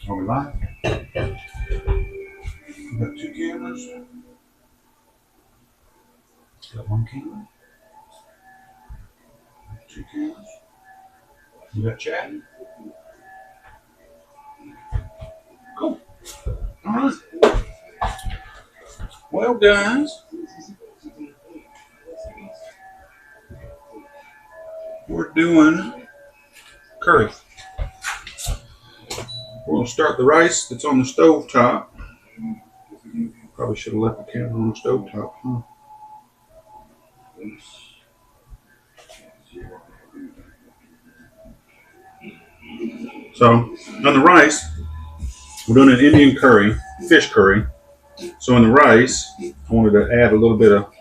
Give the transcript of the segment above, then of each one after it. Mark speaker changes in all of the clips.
Speaker 1: Are we live? We got two cameras. Got one camera. Two cameras. You got chat? Cool. All right. Well, guys, we're doing curry. We're going to start the rice that's on the stove top. Probably should have left the camera on the stove top, huh? So, on the rice, we're doing an Indian curry, fish curry. So in the rice, I wanted to add a little bit of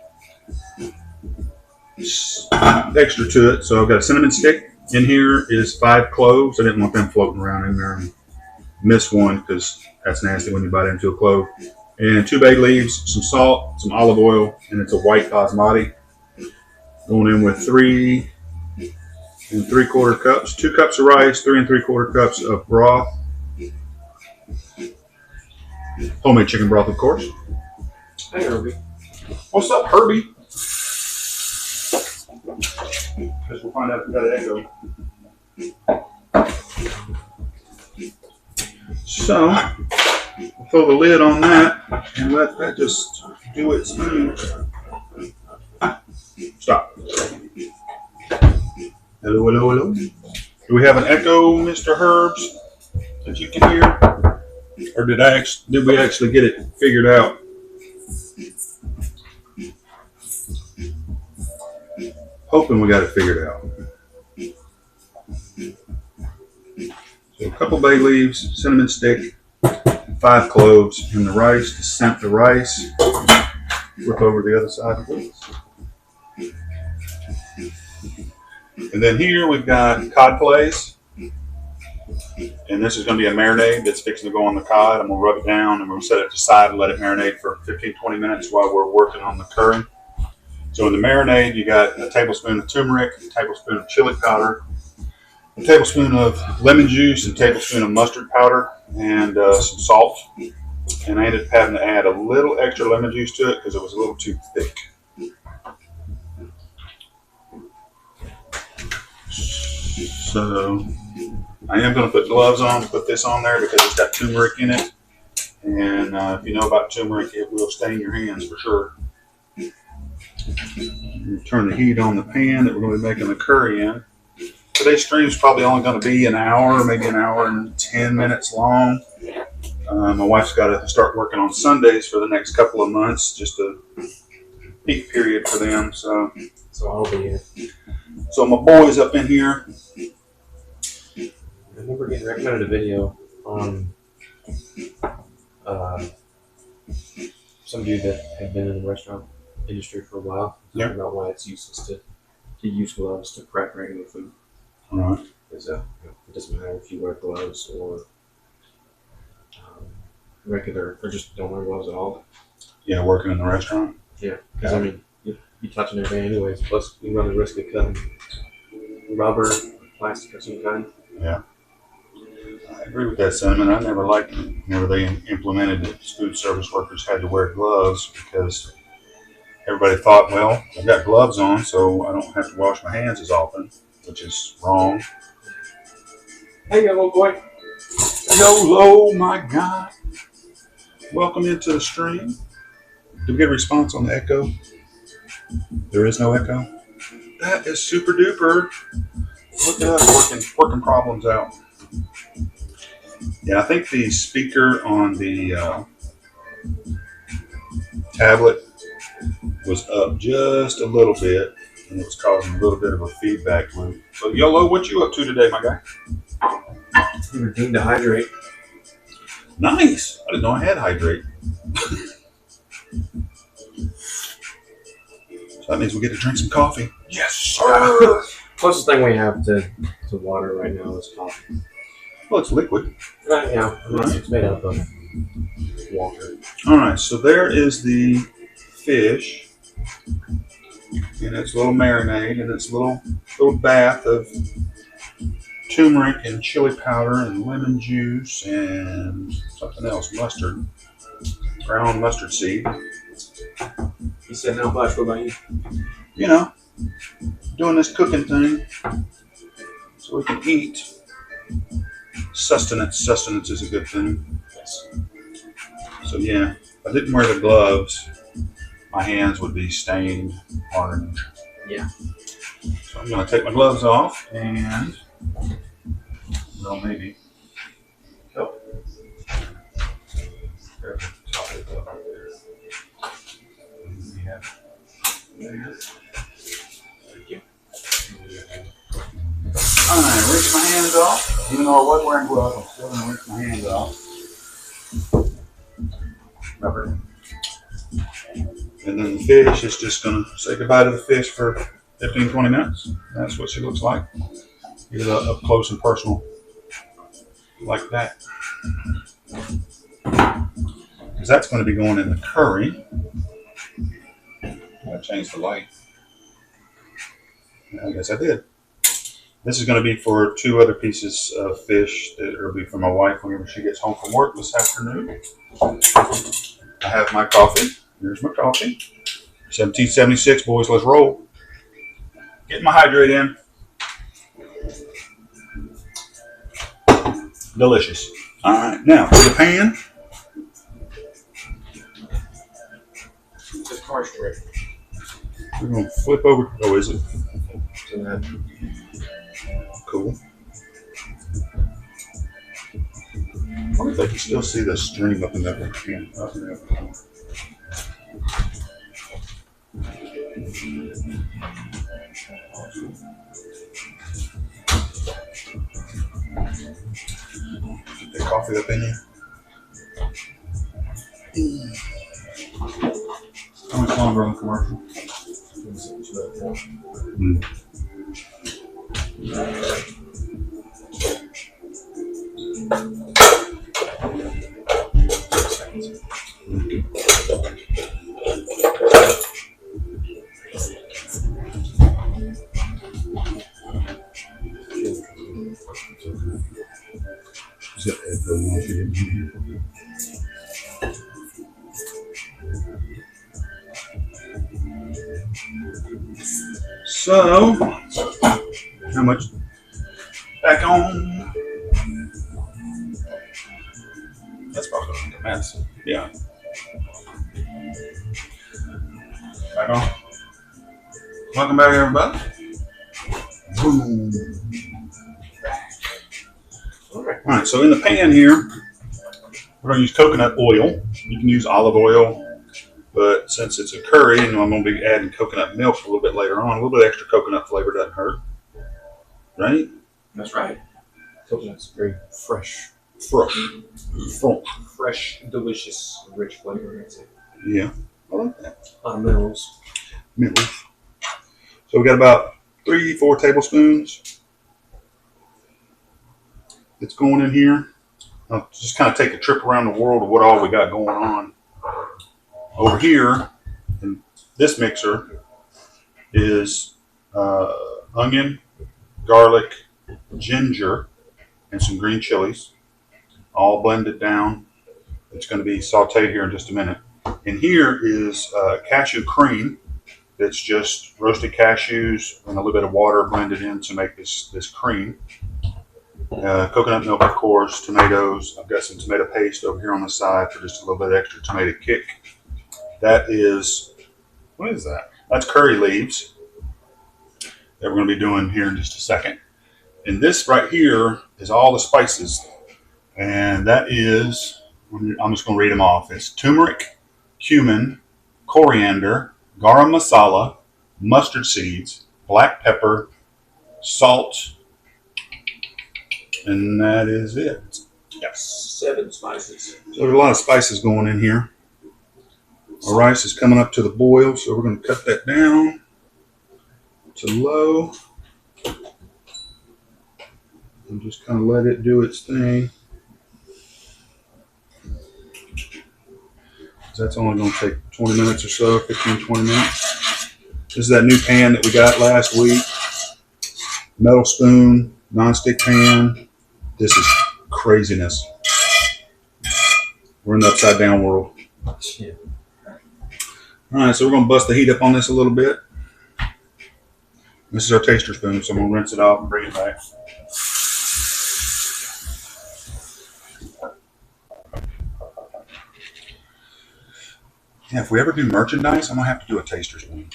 Speaker 1: extra to it. So I've got a cinnamon stick. In here is 5 cloves. I didn't want them floating around in there and miss one because that's nasty when you bite into a clove. And 2 bay leaves, some salt, some olive oil, and it's a white basmati. Going in with 3 3/4 cups, 2 cups of rice, 3 3/4 cups of broth. Homemade chicken broth, of course.
Speaker 2: Hey, Herbie.
Speaker 1: What's up, Herbie? Guess we'll find out if we got an echo. So, we'll throw the lid on that and let that just do its thing. Stop. Hello, hello, hello. Do we have an echo, Mr. Herbs, that you can hear? Or did we actually get it figured out? Hoping we got it figured out. So a couple bay leaves, cinnamon stick, 5 cloves, and the rice to scent the rice. Flip over the other side, please. And then here we've got cod fillets. And this is going to be a marinade that's fixing to go on the cod. I'm going to rub it down and we're going to set it aside and let it marinate for 15-20 minutes while we're working on the curry. So in the marinade, you got a tablespoon of turmeric, a tablespoon of chili powder, a tablespoon of lemon juice, and a tablespoon of mustard powder, and some salt. And I ended up having to add a little extra lemon juice to it because it was a little too thick. So I am going to put gloves on to put this on there because it's got turmeric in it. And if you know about turmeric, it will stain your hands for sure. Turn the heat on the pan that we're going to be making the curry in. Today's stream is probably only going to be an hour, maybe an hour and 10 minutes long. My wife's got to start working on Sundays for the next couple of months, just a peak period for them. So
Speaker 2: I'll be here.
Speaker 1: So my boy's up in here.
Speaker 2: I remember getting recommended a video on some dude that had been in the restaurant industry for a while, talking about why it's useless to use gloves to prep regular food.
Speaker 1: All right.
Speaker 2: Because it doesn't matter if you wear gloves or regular, or just don't wear gloves at all.
Speaker 1: Yeah, working in the restaurant.
Speaker 2: Yeah, because I mean, you're touching everything anyways. Plus, you run the risk of cutting rubber, plastic of some kind.
Speaker 1: Yeah. I agree with that sentiment. I never liked it whenever they implemented that food service workers had to wear gloves because everybody thought, well, I've got gloves on, so I don't have to wash my hands as often, which is wrong.
Speaker 2: Hey, little boy.
Speaker 1: YOLO, my God. Welcome into the stream. Did we get a response on the echo? There is no echo? That is super duper. Look at us working problems out. Yeah, I think the speaker on the tablet was up just a little bit, and it was causing a little bit of a feedback loop. So, YOLO, what you up to today, my guy?
Speaker 2: Routine to hydrate.
Speaker 1: Nice. I didn't know I had hydrate. So that means we get to drink some coffee. Yes, sir.
Speaker 2: Closest thing we have to water right now is coffee.
Speaker 1: Well, it's liquid.
Speaker 2: Yeah, it's made up of water.
Speaker 1: All right, so there is the fish in its little marinade and its little bath of turmeric and chili powder and lemon juice and something else, mustard, ground mustard seed.
Speaker 2: You said not much. What about you?
Speaker 1: You know, doing this cooking thing so we can eat. Sustenance is a good thing.
Speaker 2: Yes.
Speaker 1: So yeah, if I didn't wear the gloves, my hands would be stained orange.
Speaker 2: Yeah.
Speaker 1: So I'm going to take my gloves off and, well, maybe help. There's the top of the glove right there.
Speaker 2: Thank you.
Speaker 1: I'm going to rinse my hands off. Even though I wasn't wearing gloves, I'm still going to rinse my hands off. Rubber. And then the fish is just going to say goodbye to the fish for 15, 20 minutes. That's what she looks like. Get it up close and personal like that. Because that's going to be going in the curry. I changed the light. I guess I did. This is going to be for 2 other pieces of fish that will be for my wife whenever she gets home from work this afternoon. I have my coffee. Here's my coffee. 1776, boys, let's roll. Get my hydrate in. Delicious. All right, now for the pan.
Speaker 2: Just car's ready.
Speaker 1: We're going to flip over. Oh, is it?
Speaker 2: So that
Speaker 1: Cool. I wonder if I can still see the stream up in that pan. Up in that pan. Get the coffee up in here. How much longer on the commercial? So, how much? Back on. That's probably going to make a mess. Yeah. Back on. Welcome back, everybody. Boom. All right, so in the pan here, we're going to use coconut oil. You can use olive oil, but since it's a curry and I'm going to be adding coconut milk a little bit later on, a little bit extra coconut flavor doesn't hurt. Right?
Speaker 2: That's right. Coconut's very fresh. Fresh, delicious, rich flavor.
Speaker 1: Yeah, I like that.
Speaker 2: A lot of minerals.
Speaker 1: So we got about 3-4 tablespoons. It's going in here. I'll just kind of take a trip around the world of what all we got going on. Over here in this mixer is onion, garlic, ginger, and some green chilies, all blended down. It's going to be sauteed here in just a minute. And here is cashew cream. That's just roasted cashews and a little bit of water blended in to make this cream. Coconut milk, of course, tomatoes. I've got some tomato paste over here on the side for just a little bit extra tomato kick. That is, what is that? That's curry leaves that we're going to be doing here in just a second. And this right here is all the spices. And that is, I'm just going to read them off. It's turmeric, cumin, coriander, garam masala, mustard seeds, black pepper, salt, and that is it.
Speaker 2: Yes, 7 spices.
Speaker 1: So there's a lot of spices going in here. Our rice is coming up to the boil, so we're going to cut that down. to low. And just kind of let it do its thing. That's only going to take 20 minutes or so, 15, 20 minutes. This is that new pan that we got last week. Metal spoon, non-stick pan. This is craziness. We're in the upside down world.
Speaker 2: Yeah.
Speaker 1: All right, so we're going to bust the heat up on this a little bit. This is our taster spoon, so I'm going to rinse it off and bring it back. Yeah, if we ever do merchandise, I'm going to have to do a taster spoon.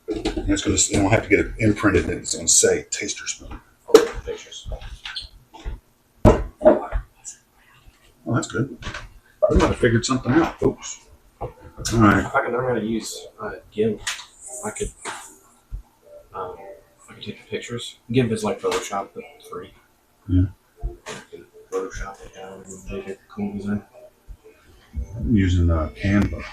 Speaker 1: And it's going to, have to get it imprinted and it's going to say taster spoon.
Speaker 2: Pictures.
Speaker 1: Oh, that's good. We might have figured something out, folks. All right.
Speaker 2: If I could learn how to use GIMP, I could take the pictures. GIMP is like Photoshop, but free.
Speaker 1: Yeah.
Speaker 2: I can Photoshop it down and make it cool design.
Speaker 1: I'm using Canva.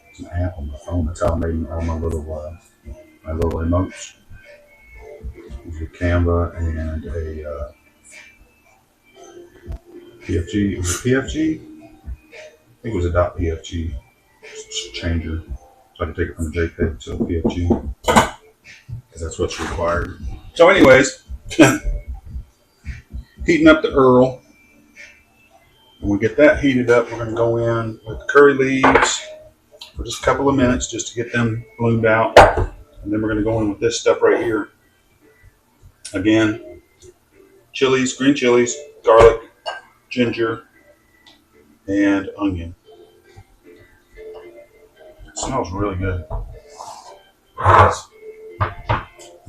Speaker 1: It's an app on my phone. That's how I made all my little emotes. Use a Canva and a PFG. Was it PFG? I think it was a .pfg changer. So I can take it from a JPEG to a PFG because that's what's required. So, anyways, heating up the Earl. When we get that heated up, we're going to go in with curry leaves for just a couple of minutes just to get them bloomed out. And then we're going to go in with this stuff right here. Again, chilies, green chilies, garlic, ginger, and onion. It smells really good.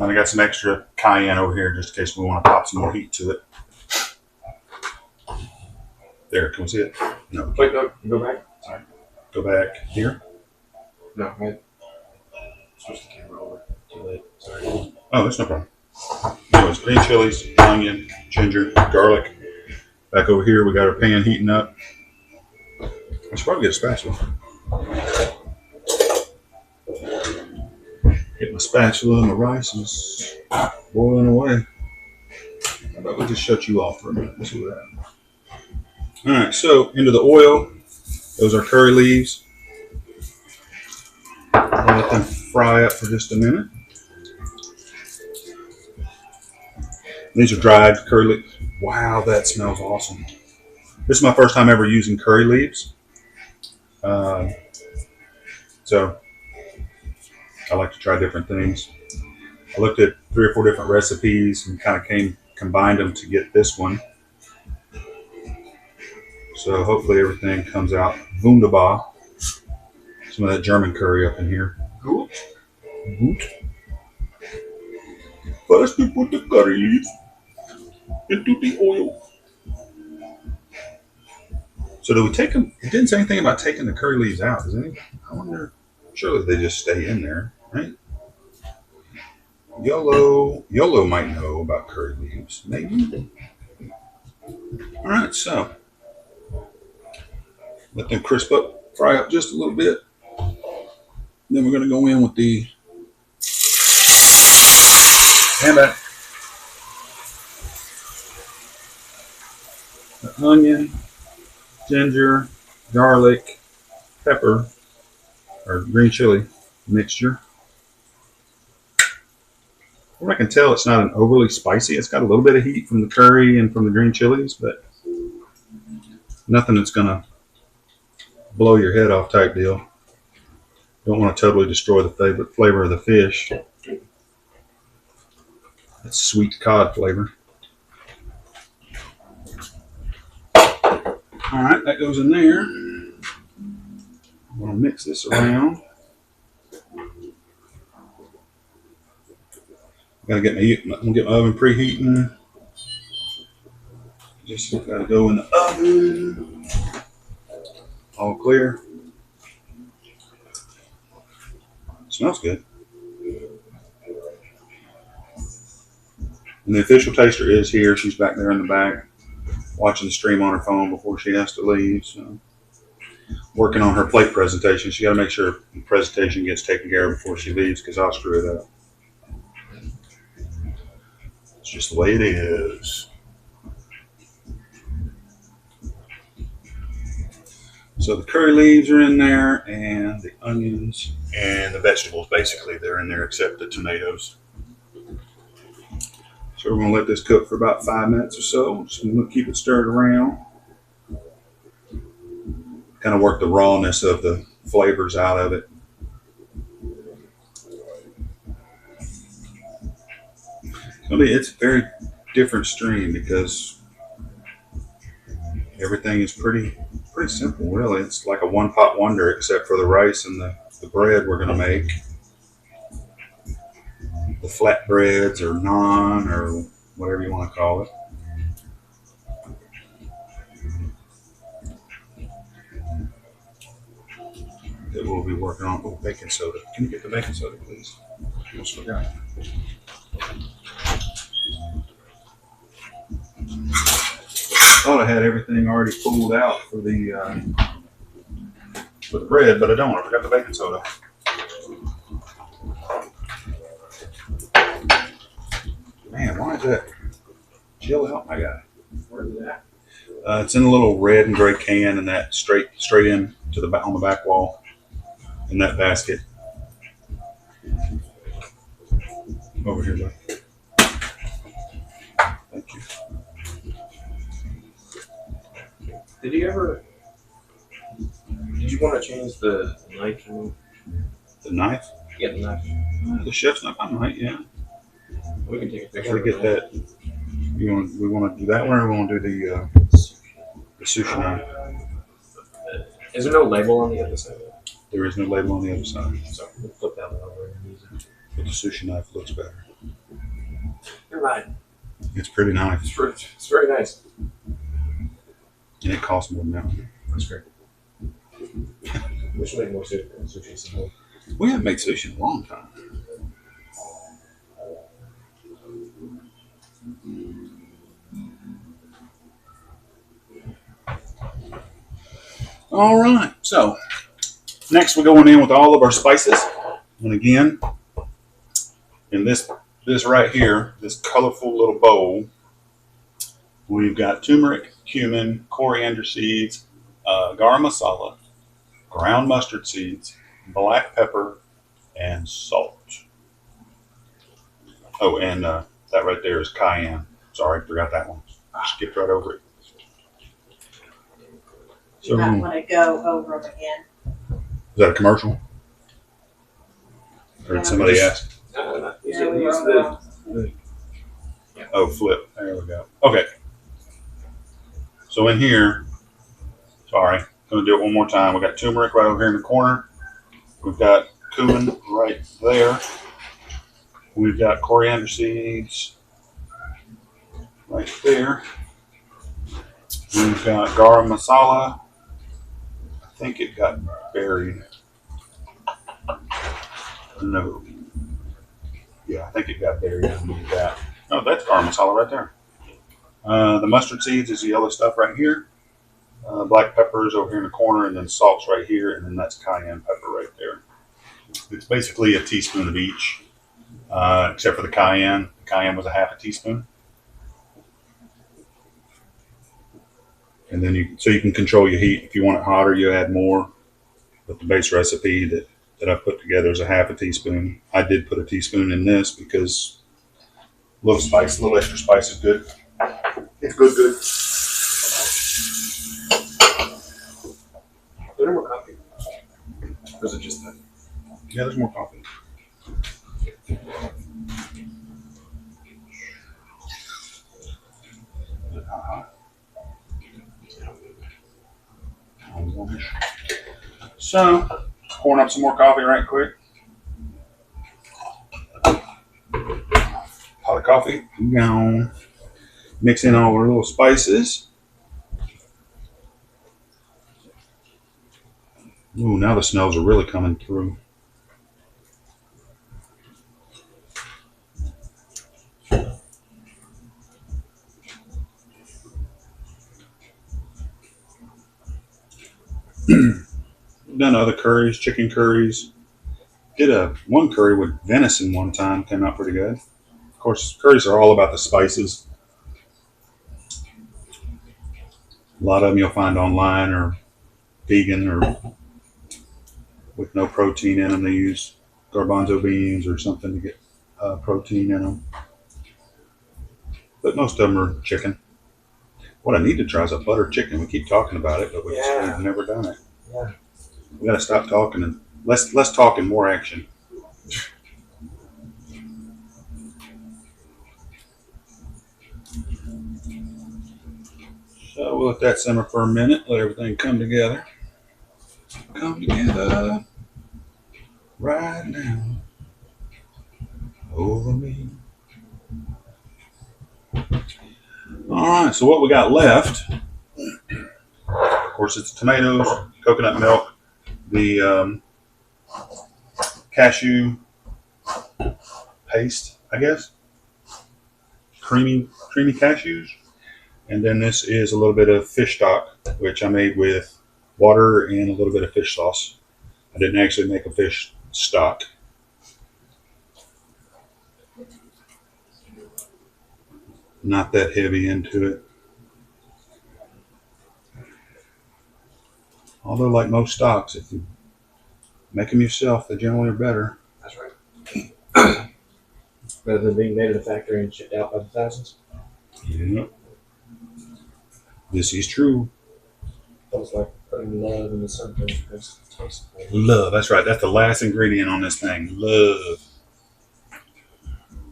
Speaker 1: And I got some extra cayenne over here just in case we want to pop some more heat to it. There, can we see it? No.
Speaker 2: Wait, no, go back. Sorry.
Speaker 1: Go back here.
Speaker 2: No, wait. Switch the camera over. Too late. Sorry.
Speaker 1: Oh, that's no problem. Anyways, green chilies, onion, ginger, garlic. Back over here, we got our pan heating up. I should probably get a spatula. Get my spatula and my rice is boiling away. How about we just shut you off for a minute? Let's see what happens. All right, so into the oil. Those are curry leaves. I'll let them fry up for just a minute. These are dried curry leaves. Wow, that smells awesome. This is my first time ever using curry leaves. So I like to try different things. I looked at 3 or 4 different recipes and kind of combined them to get this one. So hopefully everything comes out wunderbar. Some of that German curry up in here. Good. First we put the curry leaves into the oil. So do we take them? It didn't say anything about taking the curry leaves out, does it? I wonder. Surely they just stay in there, right? YOLO might know about curry leaves, maybe. All right, so let them crisp up, fry up just a little bit. Then we're going to go in with the onion, ginger, garlic, pepper, or green chili mixture. From what I can tell, it's not an overly spicy. It's got a little bit of heat from the curry and from the green chilies, but nothing that's going to blow your head off type deal. Don't want to totally destroy the flavor of the fish. That's sweet cod flavor. All right, that goes in there. I'm going to mix this around. I'm going to get my oven preheating. Just got to go in the oven. All clear. Smells good. And the official taster is here. She's back there in the back watching the stream on her phone before she has to leave. So working on her plate presentation. She got to make sure the presentation gets taken care of before she leaves because I'll screw it up. It's just the way it is. So the curry leaves are in there, and the onions and the vegetables, basically, they're in there except the tomatoes. So we're going to let this cook for about 5 minutes or so. Just going to keep it stirred around. Kind of work the rawness of the flavors out of it. It's a very different stream because everything is pretty simple, really. It's like a one-pot wonder except for the rice and the bread we're going to make. The flatbreads or naan or whatever you want to call it. That we'll be working on. Oh, baking soda. Can you get the baking soda, please? Almost forgot. Thought I had everything already pulled out for the bread, but I don't. I forgot the baking soda. Man, why is that? Chill out, my guy.
Speaker 2: Where's that?
Speaker 1: It's in a little red and gray can, and that straight in to the on the back wall in that basket. Over here, bud. Thank you.
Speaker 2: Did you want to change the knife?
Speaker 1: The knife?
Speaker 2: Yeah, the knife.
Speaker 1: The chef's knife. I might, yeah.
Speaker 2: We can take a picture.
Speaker 1: Gotta get that. We want to do that one, or we want to do the sushi knife?
Speaker 2: Is there no label on the other side?
Speaker 1: There is no label on the other side.
Speaker 2: So we'll flip that one over and use it.
Speaker 1: But the sushi knife looks better.
Speaker 2: You're right.
Speaker 1: It's pretty nice.
Speaker 2: It's very nice.
Speaker 1: And it costs more than that one.
Speaker 2: That's great. We should make more sushi someday.
Speaker 1: We haven't made sushi in a long time. All right. So next we're going in with all of our spices. And again, in this right here, this colorful little bowl, we've got turmeric, cumin, coriander seeds, garam masala, ground mustard seeds, black pepper, and salt. Oh, and that right there is cayenne. Sorry, forgot that one. I skipped right over it.
Speaker 3: You might want to go over them again.
Speaker 1: Is that a commercial? Or did somebody ask?
Speaker 2: No,
Speaker 3: we were over them.
Speaker 1: Oh, flip. There we go. Okay. So in here, sorry, I'm going to do it one more time. We've got turmeric right over here in the corner. We've got cumin right there. We've got coriander seeds right there. We've got garam masala. I think it got buried. No. Yeah, I think it got buried underneath that. Oh, that's garam masala right there. The mustard seeds is the yellow stuff right here. Black peppers over here in the corner, and then salt's right here, and then that's cayenne pepper right there. It's basically a teaspoon of each, except for the cayenne. The cayenne was a half a teaspoon. And then you can control your heat. If you want it hotter, you add more. But the base recipe that I put together is a half a teaspoon. I did put a teaspoon in this because a little extra spice is good. It's good.
Speaker 2: Is there more coffee? Or is it just that?
Speaker 1: Yeah, there's more coffee. So, pouring up some more coffee right quick. Pot of coffee, gone. Mix in all our little spices. Ooh, now the smells are really coming through. done other curries, chicken curries. Did one curry with venison one time, came out pretty good. Of course, curries are all about the spices. A lot of them you'll find online or vegan or with no protein in them. They use garbanzo beans or something to get protein in them. But most of them are chicken. What I need to try is a butter chicken. We keep talking about it, but we've never done it.
Speaker 2: Yeah.
Speaker 1: We got to stop talking and less talk and more action. So we'll let that simmer for a minute. Let everything come together. Come together right now over me. All right. So what we got left? Of course, it's tomatoes, coconut milk, the cashew paste, I guess. Creamy cashews. And then this is a little bit of fish stock, which I made with water and a little bit of fish sauce. I didn't actually make a fish stock. Not that heavy into it. Although, like most stocks, if you make them yourself, they generally are better.
Speaker 2: That's right. Rather than being made at a factory and shipped out by the thousands.
Speaker 1: Yep. This is true.
Speaker 2: Almost like putting love into something because it tastes good.
Speaker 1: Love. That's right. That's the last ingredient on this thing. Love.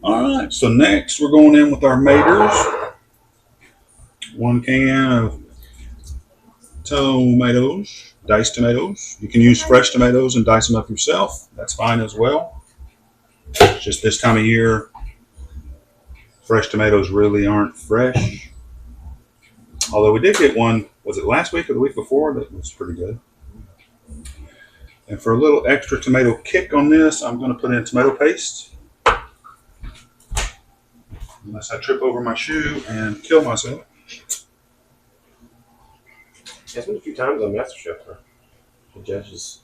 Speaker 1: All right. So next, we're going in with our maters. 1 can of tomatoes, diced tomatoes. You can use fresh tomatoes and dice them up yourself. That's fine as well. Just this time of year, fresh tomatoes really aren't fresh. Although we did get one, was it last week or the week before? That was pretty good. And for a little extra tomato kick on this, I'm going to put in tomato paste. Unless I trip over my shoe and kill myself.
Speaker 2: It's been a few times on MasterChef where the judges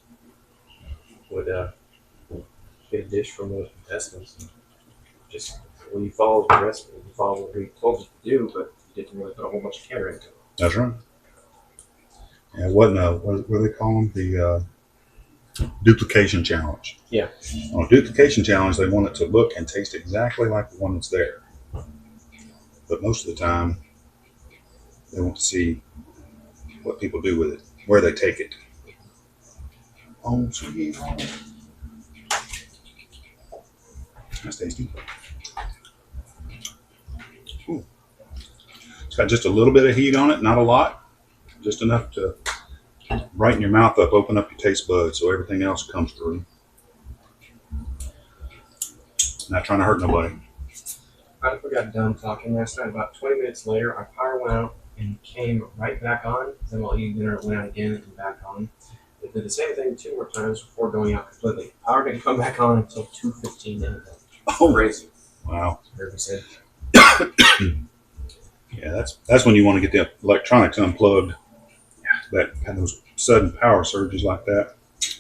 Speaker 2: would get a dish from those contestants. And just when you follow the recipe, you follow what he told you to do, but you didn't really put a whole bunch of care into it.
Speaker 1: That's right. Yeah, it wasn't what do they call them? The duplication challenge.
Speaker 2: Yeah.
Speaker 1: On a duplication challenge, they want it to look and taste exactly like the one that's there. But most of the time, they want to see what people do with it, where they take it. Oh, sweet home. That's tasty. Ooh. It's got just a little bit of heat on it, not a lot. Just enough to brighten your mouth up, open up your taste buds so everything else comes through. Not trying to hurt nobody.
Speaker 2: I got done talking last night. About 20 minutes later, our power went out and came right back on. Then while eating dinner, it went out again and back on. It did the same thing 2 more times before going out completely. Power didn't come back on until 2:15 in.
Speaker 1: Oh,
Speaker 2: crazy!
Speaker 1: Wow.
Speaker 2: Herbie said.
Speaker 1: Yeah, that's when you want to get the electronics unplugged. That kind of those sudden power surges like that.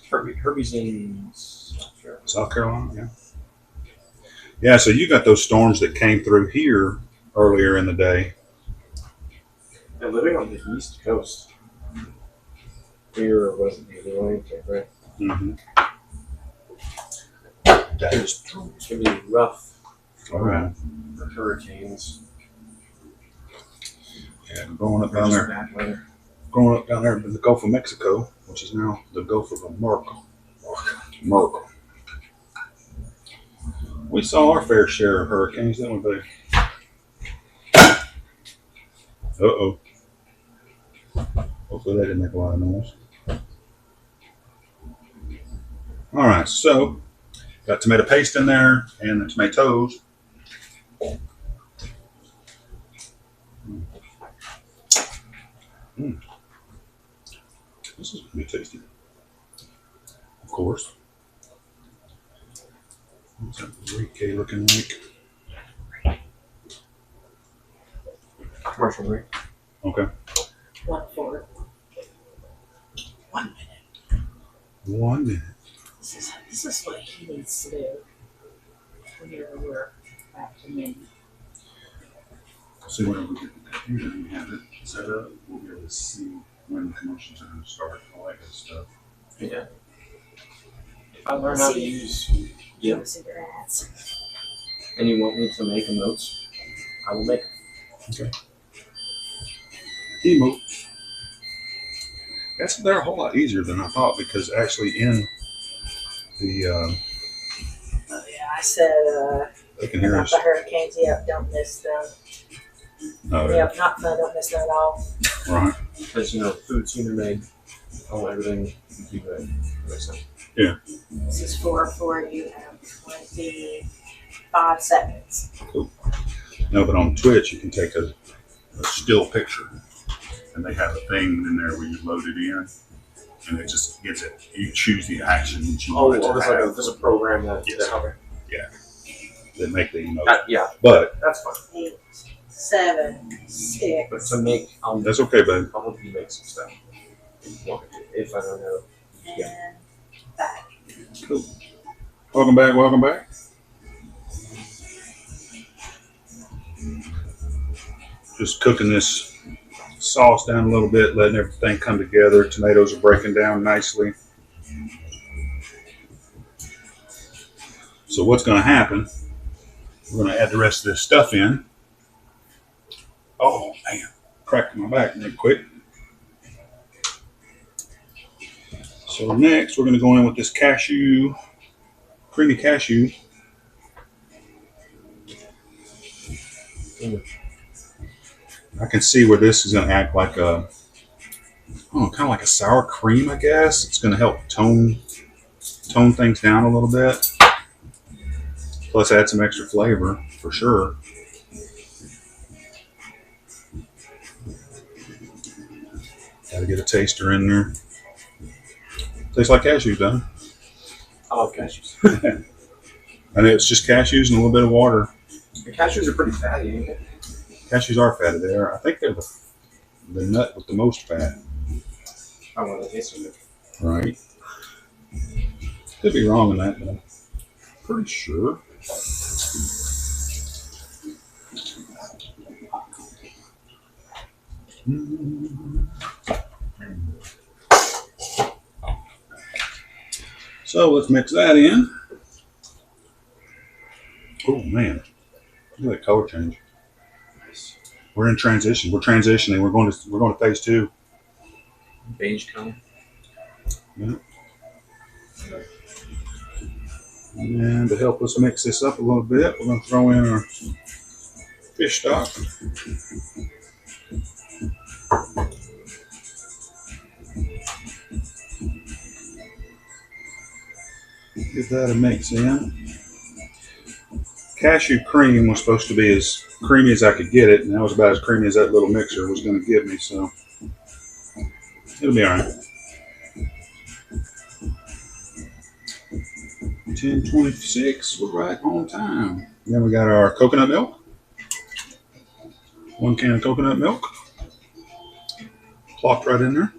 Speaker 2: Herbie's in
Speaker 1: South Carolina, yeah. Yeah, so you got those storms that came through here earlier in the day.
Speaker 2: And living on the East Coast. Here wasn't the Atlantic, right?
Speaker 1: Mm-hmm. That is true.
Speaker 2: It's going to be rough
Speaker 1: All right.
Speaker 2: for hurricanes.
Speaker 1: Yeah, growing up
Speaker 2: Or
Speaker 1: down
Speaker 2: just
Speaker 1: there.
Speaker 2: bad weather.
Speaker 1: Growing up down there in the Gulf of Mexico, which is now the Gulf of America. We saw our fair share of hurricanes, didn't we, buddy? Uh-oh. Hopefully that didn't make a lot of noise. All right, so got tomato paste in there and the tomatoes. This is going to be tasty. Of course. What's that Rique looking like?
Speaker 2: Commercial break.
Speaker 1: Okay.
Speaker 3: 1 4.
Speaker 1: 1 minute. 1 minute.
Speaker 3: This is what he needs to do. Whenever we're back to menu.
Speaker 1: So when we get the computer and have it set up, we'll be able to see when the commercials are going to start, all that good stuff.
Speaker 2: Yeah. If I learn how to use, yeah,
Speaker 3: See their ads.
Speaker 2: and you want me to make them notes, I will make them.
Speaker 1: Emote. They're a whole lot easier than I thought because actually in the
Speaker 3: Oh yeah, I said
Speaker 1: they can hear
Speaker 3: about
Speaker 1: us.
Speaker 3: the hurricanes. Yep, don't miss them.
Speaker 1: Oh, yeah.
Speaker 3: Yep, not fun. Don't miss them at all.
Speaker 1: Right.
Speaker 2: Because, you know, food's human made. I want everything to be good. Makes sense.
Speaker 3: This is for you have 25 seconds.
Speaker 1: No, but on Twitch you can take a still picture, and they have a thing in there where you load it in, and it just gives it. You choose the action that you want it to have.
Speaker 2: There's a program that.
Speaker 1: Yes.
Speaker 2: Okay.
Speaker 1: That make the emote.
Speaker 2: Yeah,
Speaker 1: But
Speaker 2: that's fine.
Speaker 3: 8, 7, 6.
Speaker 2: But to make,
Speaker 1: that's okay, bud.
Speaker 2: I'll help you make some stuff. If I don't know.
Speaker 3: And back.
Speaker 1: Cool. Welcome back. Welcome back. Just cooking this sauce down a little bit, letting everything come together. Tomatoes are breaking down nicely. So what's going to happen? We're going to add the rest of this stuff in. Oh man, cracked my back real quick. So next, we're going to go in with this creamy cashew. I can see where this is going to act like kind of like a sour cream, I guess. It's going to help tone things down a little bit. Plus add some extra flavor, for sure. Got to get a taster in there. Tastes like cashews, doesn't it?
Speaker 2: I love cashews.
Speaker 1: And it's just cashews and a little bit of water.
Speaker 2: The cashews are pretty fatty, ain't it?
Speaker 1: Cashews are fatty. I think they're the nut with the most fat.
Speaker 2: I want to taste it.
Speaker 1: Right. Could be wrong on that, but I'm pretty sure. So let's mix that in. Oh man, look at that color change. We're in transition. We're transitioning. We're going to phase 2.
Speaker 2: Beige color.
Speaker 1: Yeah. And to help us mix this up a little bit, we're going to throw in our fish stock. Give that a mix in. Cashew cream was supposed to be as creamy as I could get it, and that was about as creamy as that little mixer was going to give me, so it'll be all right. 10:26, we're right on time. Then we got our coconut milk. 1 can of coconut milk. Plopped right in there.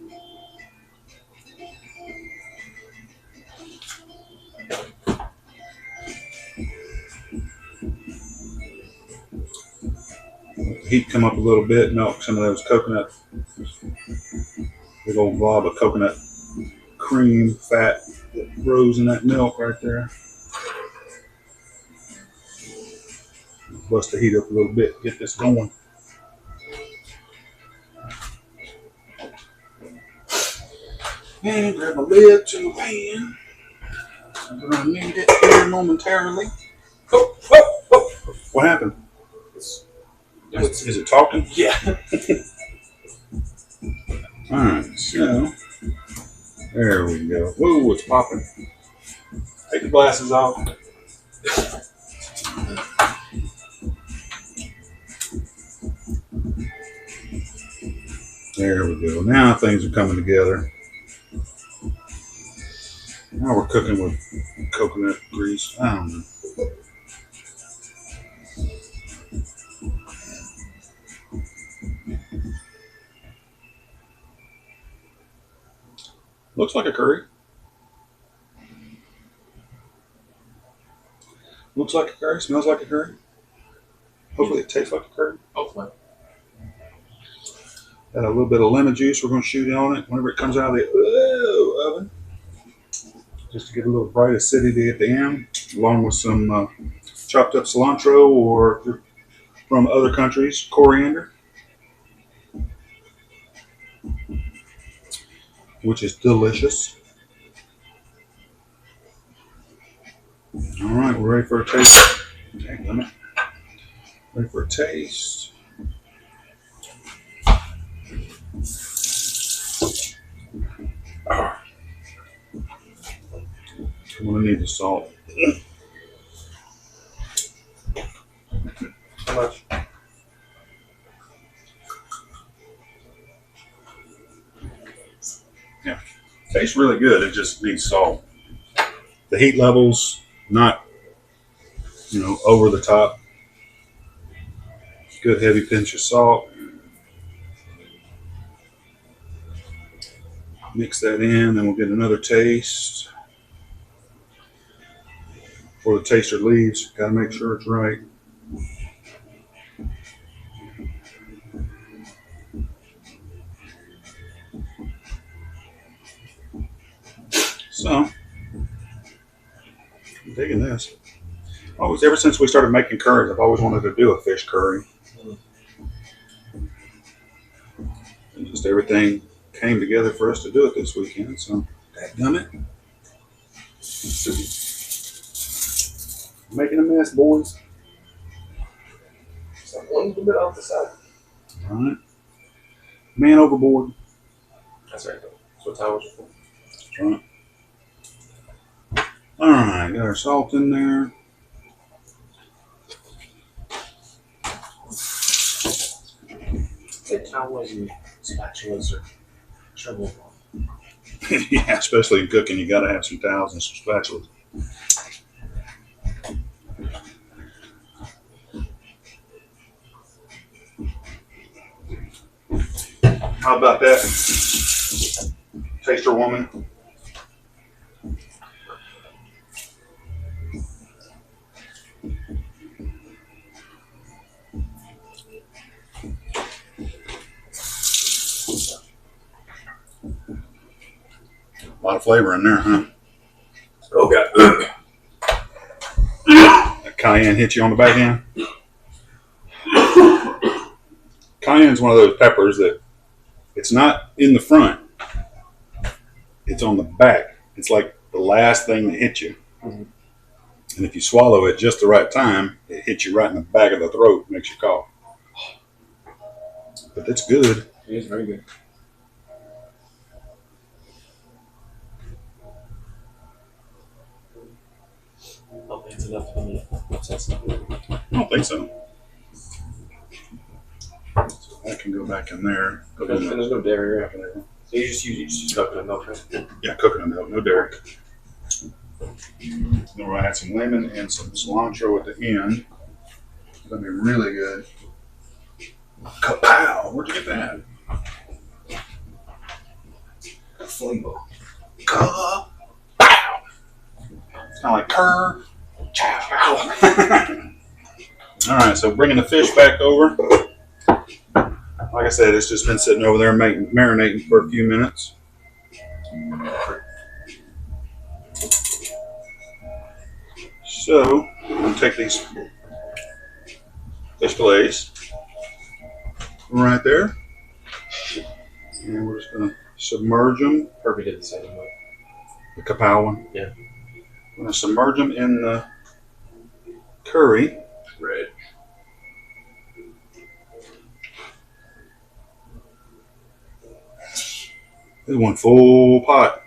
Speaker 1: Let the heat come up a little bit, melt some of those coconut, big old blob of coconut cream fat that rose in that milk right there. Bust the heat up a little bit, get this going. And grab a lid to the pan. I'm going to need it here momentarily. Oh, oh, oh. What happened? Is it talking?
Speaker 2: Yeah.
Speaker 1: Alright, so there we go. Whoa, it's popping. Take the glasses off. There we go. Now things are coming together. Now we're cooking with coconut grease. I don't know. Looks like a curry. Looks like a curry, smells like a curry. Hopefully it tastes like a curry.
Speaker 2: Hopefully.
Speaker 1: Got a little bit of lemon juice we're going to shoot on it whenever it comes out of the oven. Just to give it a little bright acidity at the end, along with some chopped up cilantro or from other countries, coriander, which is delicious. All right, we're ready for a taste. Okay, lemon. Ready for a taste. I'm gonna need the salt.
Speaker 2: How much?
Speaker 1: Yeah, tastes really good. It just needs salt. The heat levels not, over the top. Good heavy pinch of salt. Mix that in, then we'll get another taste. Before the taster leaves, gotta make sure it's right. So, I'm digging this. Always, ever since we started making curries, I've always wanted to do a fish curry. And just everything came together for us to do it this weekend. So, dadgummit. Making a mess, boys.
Speaker 2: So one little bit off the side.
Speaker 1: All right. Man overboard.
Speaker 2: That's right. That's what towels are for.
Speaker 1: That's right. All right, got our salt in there.
Speaker 2: Say towels and spatulas are trouble.
Speaker 1: Yeah, especially in cooking, you gotta have some towels and some spatulas. How about that, taster woman? A lot of flavor in there, huh?
Speaker 2: Okay.
Speaker 1: That cayenne hit you on the back end? Cayenne's one of those peppers that it's not in the front, it's on the back. It's like the last thing that hits you.
Speaker 2: Mm-hmm.
Speaker 1: And if you swallow it just the right time, it hits you right in the back of the throat, makes you cough. But that's good.
Speaker 2: It is very good. I don't think it's enough for me.
Speaker 1: I don't think so. So that can go back in there.
Speaker 2: And there's no dairy, right? So you just use coconut milk, right?
Speaker 1: Yeah, coconut milk, no dairy. Then we'll add some lemon and some cilantro at the end. It's gonna be really good. Kapow! Where'd you get that?
Speaker 2: Flavor.
Speaker 1: Kapow! It's kind of like cur. Chow. All right, so bringing the fish back over. Like I said, it's just been sitting over there marinating for a few minutes. So, I'm going to take these fish fillets right there, and we're just going to submerge them.
Speaker 2: Herbie did the same way.
Speaker 1: The kapow one?
Speaker 2: Yeah.
Speaker 1: We're going to submerge them in the curry.
Speaker 2: Right.
Speaker 1: This is one full pot.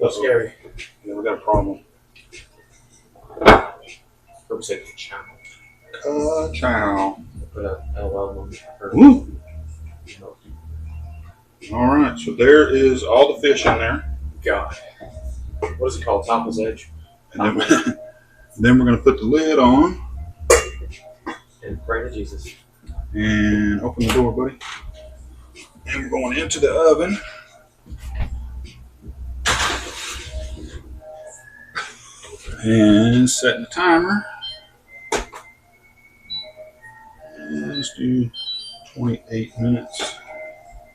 Speaker 2: That's scary.
Speaker 1: Yeah, we got a problem.
Speaker 2: Herbie said chow.
Speaker 1: Ka-chow.
Speaker 2: Put a LOL on Herbie.
Speaker 1: Woo! All right, so there is all the fish in there.
Speaker 2: God. What is it called? Topple's Edge.
Speaker 1: And then we're going to put the lid on
Speaker 2: And pray to Jesus.
Speaker 1: and open the door, buddy. And we're going into the oven. And setting the timer. And let's do 28 minutes.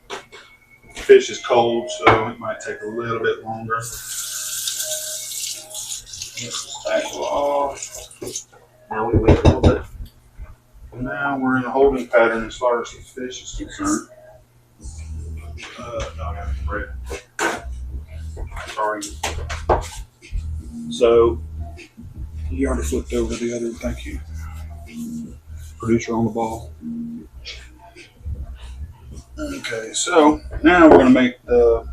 Speaker 1: The fish is cold, so it might take a little bit longer.
Speaker 2: Now we wait a little bit.
Speaker 1: Now we're in a holding pattern as far as the fish is concerned. No, I got bread. Sorry. So, you already flipped over the other, thank you. Producer on the ball. Okay, so now we're going to make the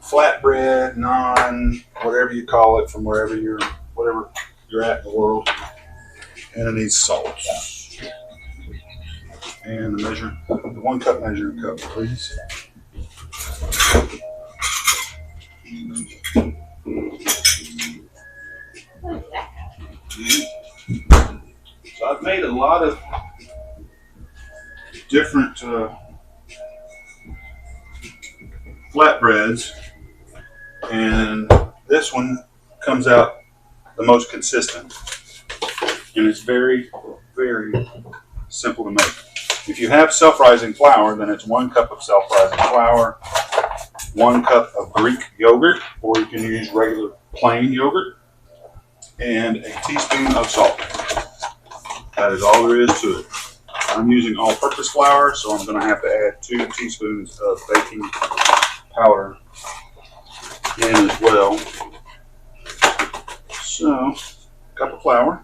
Speaker 1: flatbread, naan, whatever you call it, from whatever you're at in the world. And it needs salt. And the 1 cup measuring cup, please. So I've made a lot of different flatbreads, and this one comes out the most consistent, and it's very, very simple to make. If you have self-rising flour, then it's 1 cup of self-rising flour, 1 cup of Greek yogurt, or you can use regular plain yogurt, and a teaspoon of salt. That is all there is to it. I'm using all-purpose flour, so I'm going to have to add 2 teaspoons of baking powder in as well. So, cup of flour.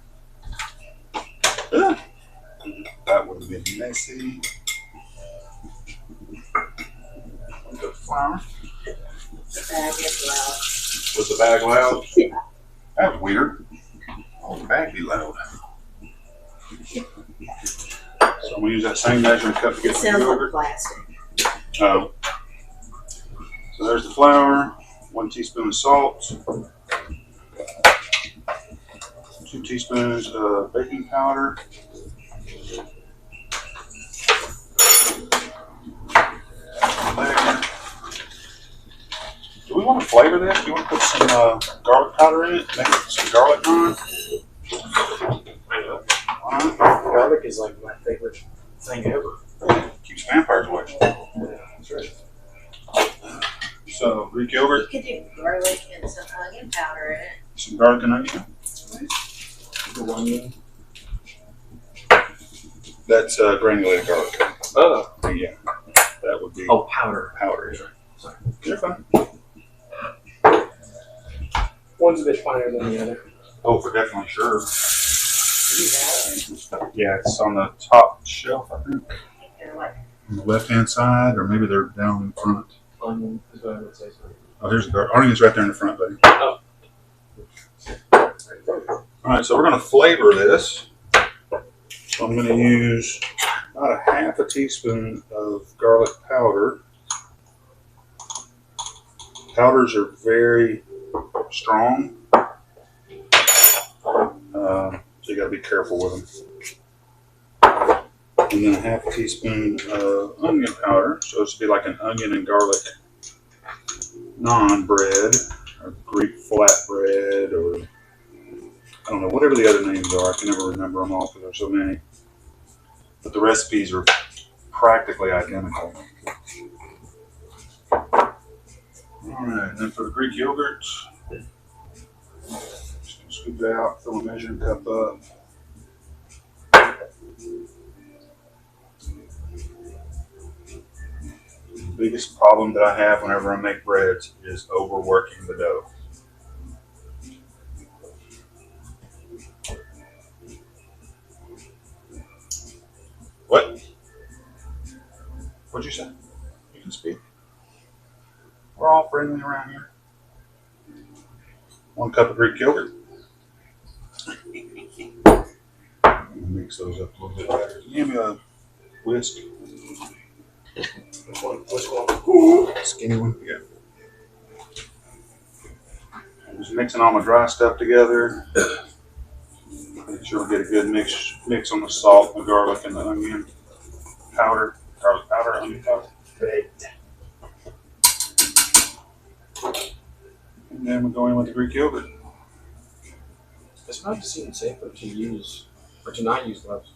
Speaker 1: That would have been messy. 1 cup of flour.
Speaker 3: The bag is loud.
Speaker 1: Was the bag loud?
Speaker 3: Yeah.
Speaker 1: That's weird. Oh, the bag be loud. So I'm going to use that same measuring cup to get
Speaker 3: It
Speaker 1: my
Speaker 3: sounds like
Speaker 1: yogurt.
Speaker 3: plastic.
Speaker 1: Oh. So there's the flour, 1 teaspoon of salt, 2 teaspoons of baking powder, do we want to flavor this? Do you want to put some garlic powder in it? Make some garlic naan?
Speaker 2: I know. Garlic is like my favorite thing ever.
Speaker 1: Keeps vampires away.
Speaker 2: Yeah, that's right.
Speaker 1: So Greek yogurt,
Speaker 3: You could do garlic and some onion powder in it.
Speaker 1: some garlic and onion.
Speaker 2: The onion.
Speaker 1: That's granulated garlic.
Speaker 2: Oh.
Speaker 1: Yeah, that would be
Speaker 2: Powder.
Speaker 1: powder.
Speaker 2: Sorry.
Speaker 1: You're fine.
Speaker 2: One's a bit finer than the other.
Speaker 1: Oh, for definitely sure.
Speaker 3: Do that.
Speaker 1: Yeah, it's on the top shelf, I think.
Speaker 3: They're like,
Speaker 1: On the left-hand side, or maybe they're down in front.
Speaker 2: Onion is what I would say. Sorry.
Speaker 1: Oh, here's the garlic. Onion's right there in the front, buddy.
Speaker 2: Oh.
Speaker 1: All right, so we're going to flavor this. So I'm going to use about a half a teaspoon of garlic powder. Powders are very strong, so you got to be careful with them. And then a half a teaspoon of onion powder, so this would be like an onion and garlic naan bread, or Greek flatbread, or I don't know, whatever the other names are. I can never remember them all because there's so many. But the recipes are practically identical. All right, and then for the Greek yogurt, just gonna scoop it out, fill a measuring cup up. The biggest problem that I have whenever I make breads is overworking the dough. What? What'd you say? You can speak. We're all friendly around here. 1 cup of Greek yogurt. Mix those up a little bit better. Give me a whisk.
Speaker 2: Which one? Which one?
Speaker 1: Skinny one? Yeah. I'm just mixing all my dry stuff together. Make sure we get a good mix on the salt, the garlic, and the onion powder. Garlic powder, onion powder.
Speaker 2: Great.
Speaker 1: And then we go in with the Greek yogurt.
Speaker 2: It's not just even safer to use or to not use gloves.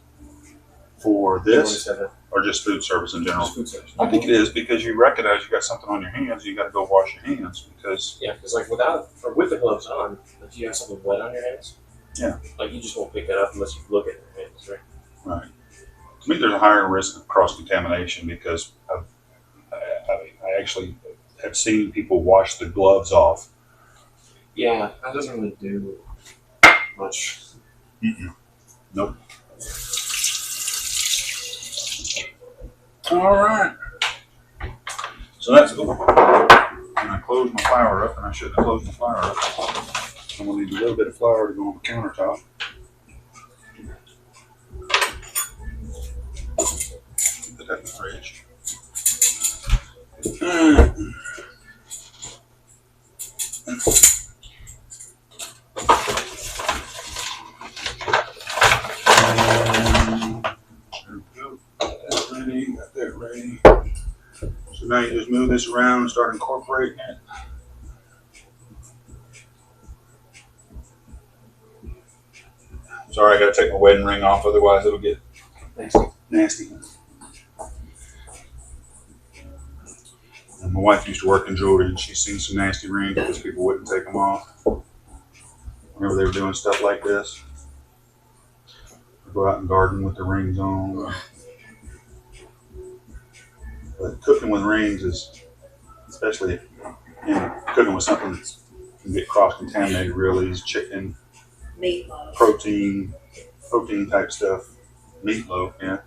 Speaker 1: For
Speaker 2: You already
Speaker 1: this,
Speaker 2: said that.
Speaker 1: or just food service in general?
Speaker 2: Just food service.
Speaker 1: I think it is because you recognize you got something on your hands. You got to go wash your hands because
Speaker 2: Yeah, because like without or with the gloves on, if you have something wet on your hands,
Speaker 1: Yeah.
Speaker 2: like you just won't pick that up unless you look at your hands, right?
Speaker 1: right. To me, there's a higher risk of cross contamination because I actually have seen people wash the gloves off.
Speaker 2: Yeah, that doesn't really do much.
Speaker 1: Mm-mm. Nope. All right. So that's cool. And I closed my flour up, and I shouldn't have closed my flour up. I'm gonna need a little bit of flour to go on the countertop. Put that in the fridge. There we go. Got that ready. Got that ready. So now you just move this around and start incorporating it. Sorry, I gotta take my wedding ring off, otherwise it'll get nasty. And my wife used to work in jewelry, and she's seen some nasty rings because people wouldn't take them off. Whenever they were doing stuff like this, they'd go out and garden with the rings on. But cooking with rings is, especially cooking with something that can get cross-contaminated real easy. Chicken,
Speaker 3: Meatloaf.
Speaker 1: protein type stuff, meatloaf, yeah.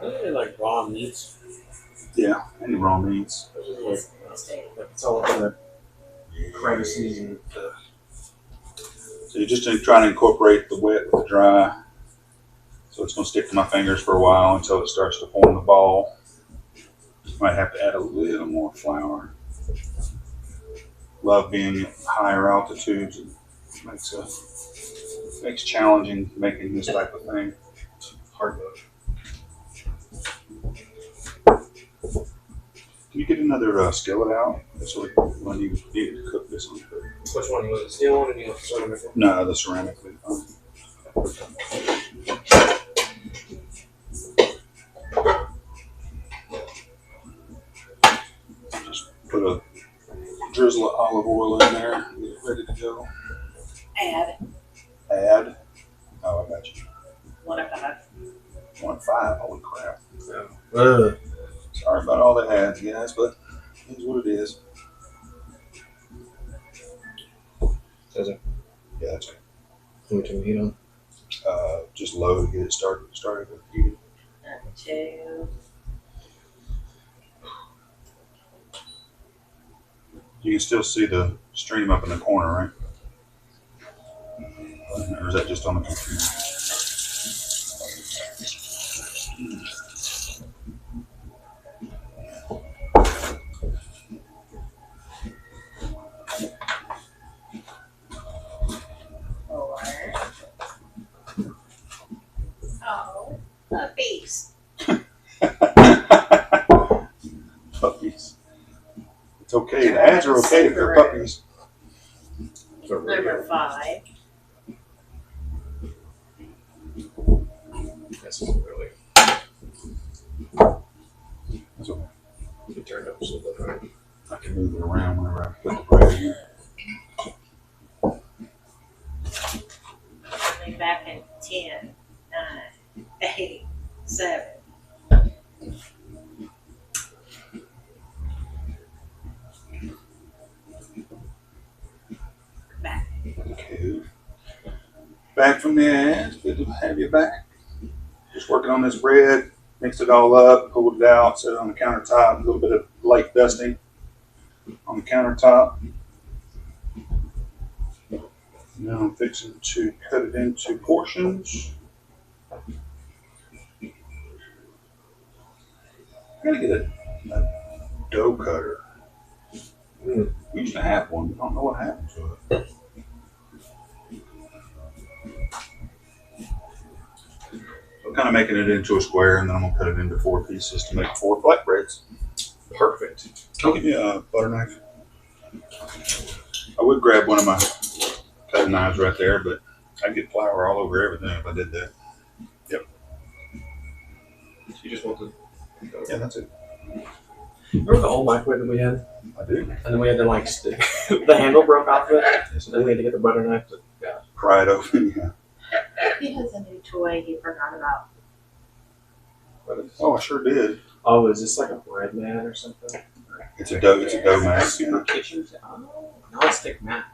Speaker 2: Really like raw meats.
Speaker 1: Yeah, any raw meats.
Speaker 2: It's all in the crevices and the.
Speaker 1: So you're just trying to incorporate the wet with the dry. So it's going to stick to my fingers for a while until it starts to form the ball. Might have to add a little more flour. Love being at higher altitudes. It makes challenging making this type of thing.
Speaker 2: Hard mode.
Speaker 1: Can you get another skillet out? So when you need to cook this one.
Speaker 2: Which one was it? Steel one or the ceramic one?
Speaker 1: No, the ceramic. Just put a drizzle of olive oil in there and get it ready to go. Add. Oh, I got you.
Speaker 3: 1 of 5.
Speaker 1: 1.5. Holy crap.
Speaker 2: No.
Speaker 1: Sorry about all the ads, guys, but it's what it is.
Speaker 2: Says it.
Speaker 1: Yeah, that's right.
Speaker 2: How much heat on?
Speaker 1: Just low to get it started with heating.
Speaker 3: 2.
Speaker 1: You can still see the stream up in the corner, right? Or is that just on the computer?
Speaker 3: Oh, puppies.
Speaker 1: Puppies. It's okay. The ads are okay if they're puppies.
Speaker 3: Number 5.
Speaker 2: This isn't really.
Speaker 1: That's okay.
Speaker 2: It turned up so good, right?
Speaker 1: I can move it around whenever I put the bread in.
Speaker 3: Only back in 10, 9, 8, 7. Back.
Speaker 1: Okay. Back from the ads. Good to have you back. Just working on this bread. Mixed it all up, pulled it out, set it on the countertop. A little bit of light dusting on the countertop. Now I'm fixing to cut it into portions. I gotta get a dough cutter. We used to have one. I don't know what happened to it. So I'm kind of making it into a square, and then I'm gonna cut it into 4 pieces to make 4 flatbreads.
Speaker 2: Perfect.
Speaker 1: Can you give me a butter knife? would grab one of my cutting knives right there, but I'd get flour all over everything if I did that.
Speaker 2: You just want to.
Speaker 1: Yeah, that's it.
Speaker 2: Remember the old microwave that we had?
Speaker 1: I do.
Speaker 2: And then we had to like the handle broke off of it. So then we had to get the butter knife to
Speaker 1: Pry it open. Yeah.
Speaker 3: He has a new toy he forgot about.
Speaker 1: Oh, I sure did.
Speaker 2: Oh, is this like a bread mat or something?
Speaker 1: It's a dough mat.
Speaker 2: Super
Speaker 1: Yeah.
Speaker 2: kitchen. Oh, no, it's stick mat.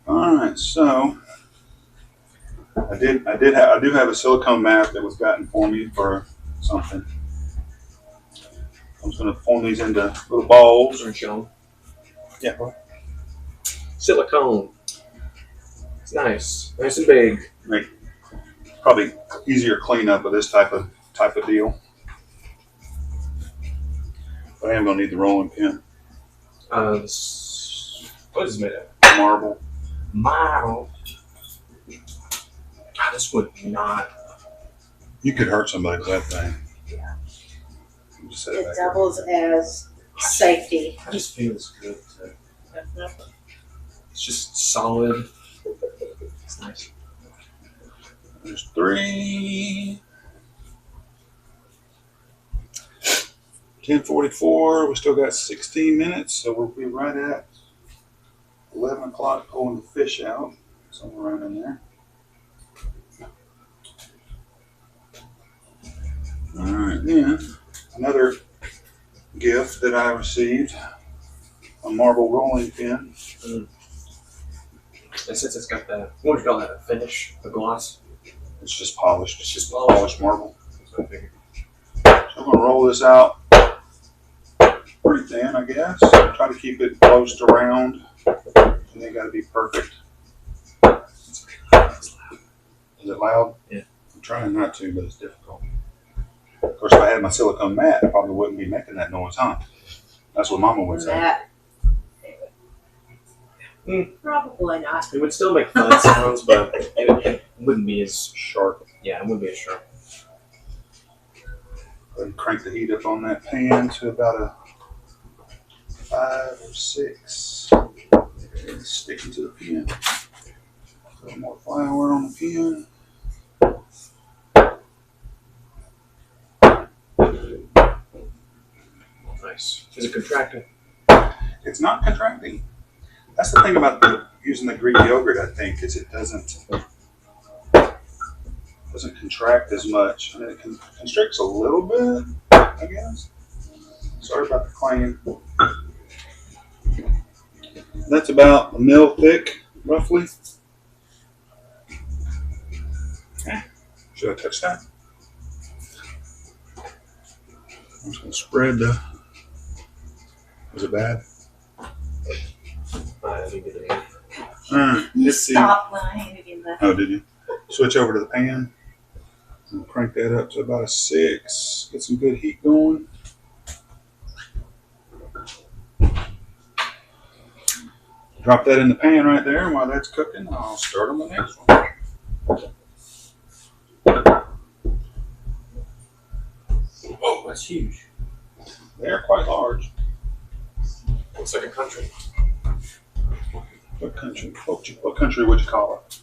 Speaker 1: All right, so I do have a silicone mat that was gotten for me for something. I'm just going to form these into little balls.
Speaker 2: Or shown.
Speaker 1: Yeah.
Speaker 2: Silicone. It's nice. Nice and big.
Speaker 1: Probably easier cleanup of this type of deal. But I am going to need the rolling pin.
Speaker 2: What is it made of?
Speaker 1: Marble.
Speaker 2: Marble. God, this would not.
Speaker 1: You could hurt somebody with that thing.
Speaker 3: Yeah.
Speaker 1: Just set
Speaker 3: It
Speaker 1: back
Speaker 3: doubles as safety.
Speaker 2: I just feel it's good.
Speaker 3: Yep.
Speaker 2: It's just solid. It's nice.
Speaker 1: There's 3. 10:44. We still got 16 minutes, so we'll be right at 11 o'clock pulling the fish out. Somewhere around in there. All right, then another gift that I received, a marble rolling pin.
Speaker 2: And since it's got that, what would you call that? A finish? A gloss?
Speaker 1: It's just polished.
Speaker 2: It's just
Speaker 1: Polished marble.
Speaker 2: That's what I figured.
Speaker 1: So I'm going to roll this out pretty thin, I guess. Try to keep it close to round. And they got to be perfect. Is it loud?
Speaker 2: Yeah.
Speaker 1: I'm trying not to, but it's difficult. Of course, if I had my silicone mat, I probably wouldn't be making that noise, huh? That's what Mama would say.
Speaker 3: That. Probably not.
Speaker 2: It would still make fun sounds, but it wouldn't be as sharp. Yeah, it wouldn't be as sharp.
Speaker 1: Go ahead and crank the heat up on that pan to about a 5 or 6. It's sticking to the pan. A little more flour on the pan.
Speaker 2: Nice. Is it contracting?
Speaker 1: It's not contracting. That's the thing about using the Greek yogurt, I think, is it doesn't contract as much. I mean, it constricts a little bit, I guess. Sorry about the clanging. That's about a mil thick, roughly. Okay. Should I touch that? I'm just going to spread the... Was it bad?
Speaker 2: I didn't get it in.
Speaker 1: Alright,
Speaker 3: You
Speaker 1: let's see.
Speaker 3: stopped when I handed him the.
Speaker 1: Oh, did you? Switch over to the pan. And crank that up to about a 6. Get some good heat going. Drop that in the pan right there, and while that's cooking, I'll start on the next one.
Speaker 2: Oh, that's huge.
Speaker 1: They're quite large.
Speaker 2: Looks like a country.
Speaker 1: What country? What country would you call it?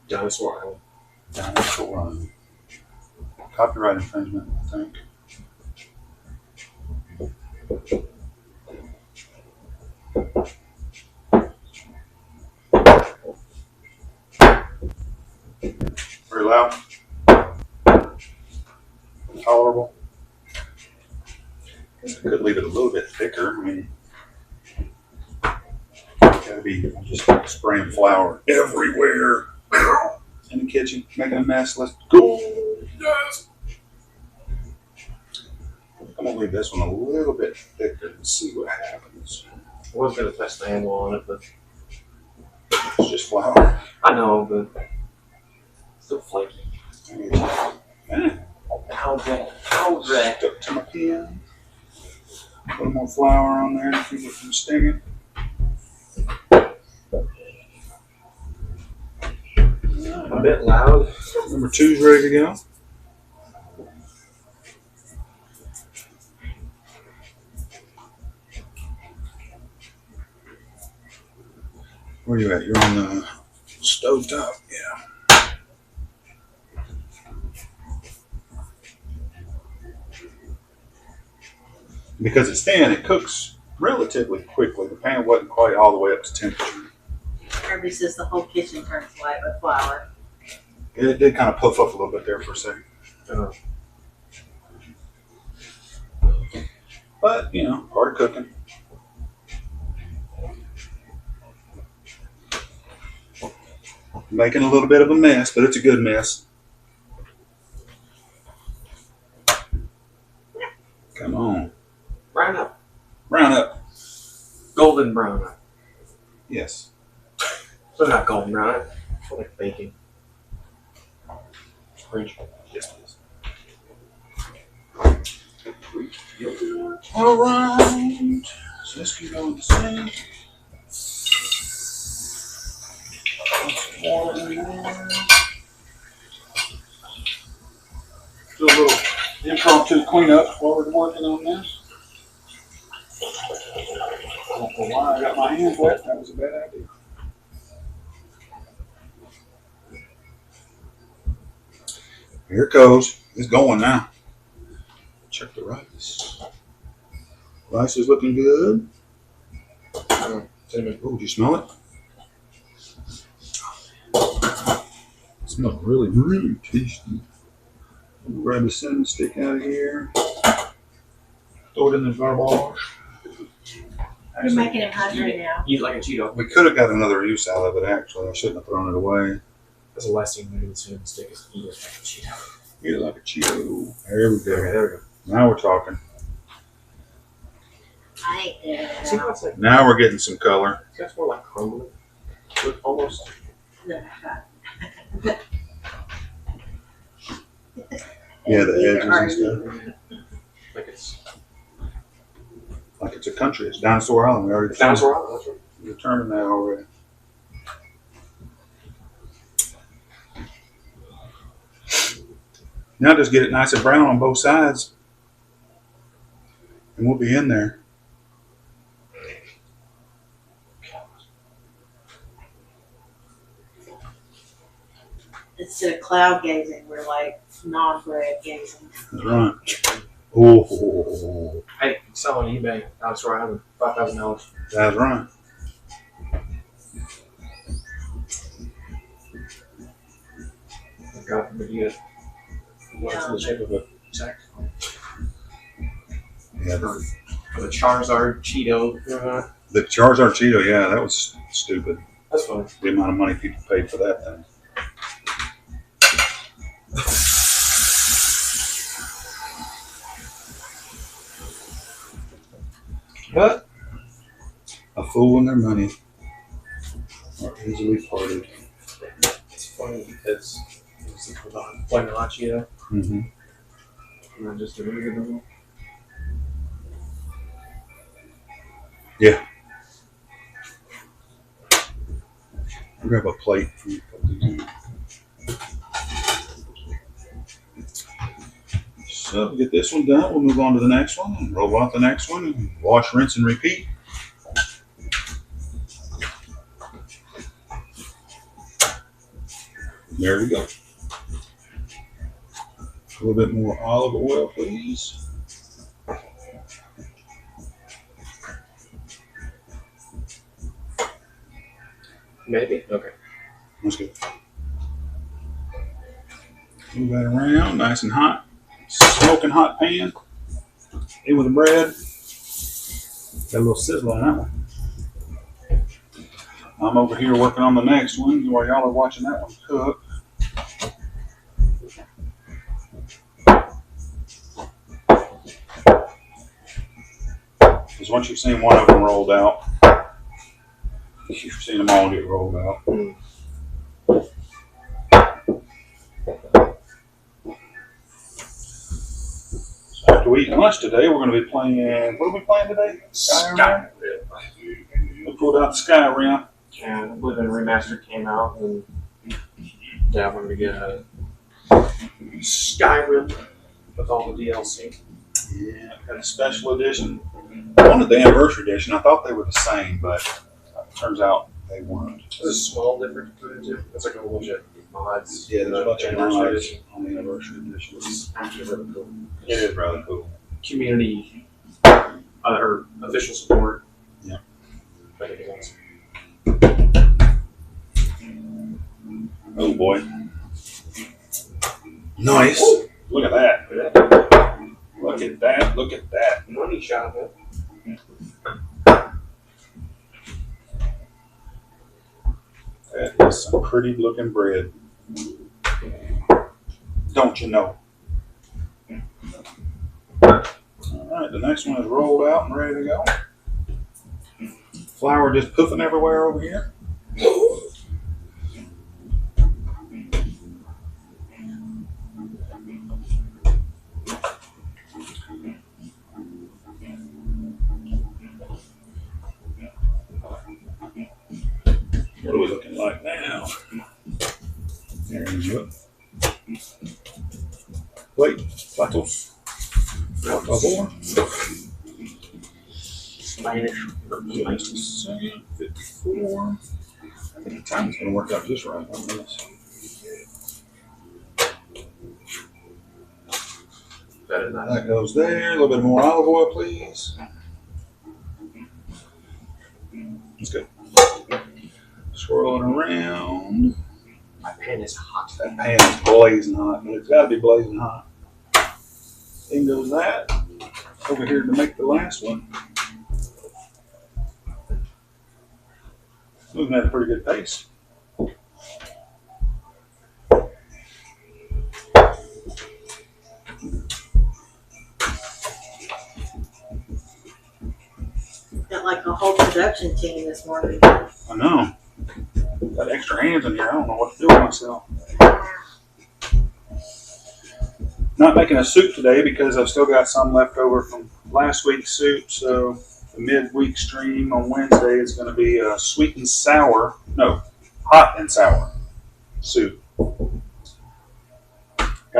Speaker 2: Dinosaur Island.
Speaker 1: Dinosaur Island. Copyright infringement, I think. Very loud. Tolerable. I could leave it a little bit thicker. I mean, gotta be just spraying flour everywhere in the kitchen, making a mess. Let's go. Yes. I'm gonna leave this one a little bit thicker and see what happens.
Speaker 2: I was going to test the handle on it, but
Speaker 1: It's just flour.
Speaker 2: I know, but it's still flaky.
Speaker 1: Eh,
Speaker 2: Powder.
Speaker 1: Stuck to my pan. A little more flour on there to keep it from stinging.
Speaker 2: A bit loud.
Speaker 1: Number 2's ready to go. Where you at? You're on the stove top. Yeah. Because it's thin, it cooks relatively quickly. The pan wasn't quite all the way up to temperature.
Speaker 3: Kirby says the whole kitchen turns white with flour.
Speaker 1: It did kind of puff up a little bit there for a second. But, you know, part of cooking. Making a little bit of a mess, but it's a good mess. Come on.
Speaker 2: Brown up.
Speaker 1: Brown up.
Speaker 2: Golden brown up.
Speaker 1: Yes.
Speaker 2: So not golden brown up. I like bacon. French.
Speaker 1: Yes, please. All right. So this can go in the sink. Water in there. Do a little impromptu cleanup while we're working on this. I don't know why I got my hands wet. That was a bad idea. Here it goes. It's going now. Check the rice. Rice is looking good.
Speaker 2: Cinnamon.
Speaker 1: Oh, do you smell it? It smells really, really tasty. Grab the cinnamon stick out of here. Throw it in the garbage.
Speaker 3: You're making him hungry now.
Speaker 2: Eat like a Cheeto.
Speaker 1: We could have got another use out of it, actually. I shouldn't have thrown it away.
Speaker 2: That's the last thing you do with cinnamon stick is eat it like a Cheeto.
Speaker 1: Eat it like a Cheeto. There we go.
Speaker 2: Okay, there we go.
Speaker 1: Now we're talking.
Speaker 3: I ain't doing it
Speaker 2: See
Speaker 3: now.
Speaker 2: how it's like,
Speaker 1: Now we're getting some color.
Speaker 2: that's more like crumbling. Look, almost.
Speaker 1: Yeah, the
Speaker 3: These
Speaker 1: edges
Speaker 3: are
Speaker 1: and stuff.
Speaker 2: Like it's
Speaker 1: Like it's a country. It's Dinosaur Island. We already
Speaker 2: dinosaur island, that's right.
Speaker 1: determined that already. Now just get it nice and brown on both sides. And we'll be in there.
Speaker 3: Instead of cloud gazing, we're like non-bread gazing.
Speaker 1: That's right. Oh,
Speaker 2: Hey, sell on eBay, dinosaur island, $5,000.
Speaker 1: that's right.
Speaker 2: God forbid you get what's in the shape of a sack.
Speaker 1: Yeah,
Speaker 2: Or the Charizard Cheeto.
Speaker 1: the Charizard Cheeto, yeah, that was stupid.
Speaker 2: That's fun.
Speaker 1: The amount of money people paid for that thing. But a fool and their money are easily parted.
Speaker 2: It's funny because it's playing a lot Cheeto.
Speaker 1: Mm-hmm.
Speaker 2: And then just a really good one.
Speaker 1: I'll grab a plate. So get this one done. We'll move on to the next one and roll out the next one and wash, rinse, and repeat. There we go. A little bit more olive oil, please.
Speaker 2: Maybe? Okay.
Speaker 1: That's good. Move that around, nice and hot. Smoking hot pan. In with the bread. Got a little sizzle on that one. I'm over here working on the next one while y'all are watching that one cook. Because once you've seen one of them rolled out, you've seen them all get rolled out. So after we eat lunch today, we're going to be playing. What are we playing today? Skyrim. We pulled out the Skyrim.
Speaker 2: And I believe a remaster came out, and yeah, I'm gonna get a Skyrim with all the DLC.
Speaker 1: Yeah, got a special edition. I wanted the anniversary edition. I thought they were the same, but it turns out they weren't.
Speaker 2: There's a small difference between the two. It's like a whole bunch of mods.
Speaker 1: Yeah, there's a bunch of
Speaker 2: anniversary
Speaker 1: mods
Speaker 2: edition.
Speaker 1: on the anniversary edition.
Speaker 2: It's actually really cool.
Speaker 1: It is rather cool.
Speaker 2: Community or official support.
Speaker 1: Yeah.
Speaker 2: I think it's
Speaker 1: Oh boy. Nice.
Speaker 2: Ooh.
Speaker 1: Look at that. Look at that. Look at that.
Speaker 2: money shot, man.
Speaker 1: That is some pretty looking bread. Don't you know? Alright, the next one is rolled out and ready to go. Flour just poofing everywhere over here. What are we looking like now? There you go. Wait, platos. Por favor.
Speaker 2: Spanish.
Speaker 1: Just a second. 54. I think the time's going to work out just right on this.
Speaker 2: Better than that.
Speaker 1: That goes there. A little bit more olive oil, please. That's good. Swirl it around.
Speaker 2: My pan is hot.
Speaker 1: That pan is blazing hot, but it's got to be blazing hot. In goes that. Over here to make the last one. Moving at a pretty good pace.
Speaker 3: Got like a whole production team this morning.
Speaker 1: I know. Got extra hands in here. I don't know what to do with myself. Not making a soup today because I've still got some left over from last week's soup. So the midweek stream on Wednesday is going to be a sweet and sour, no, hot and sour soup. Got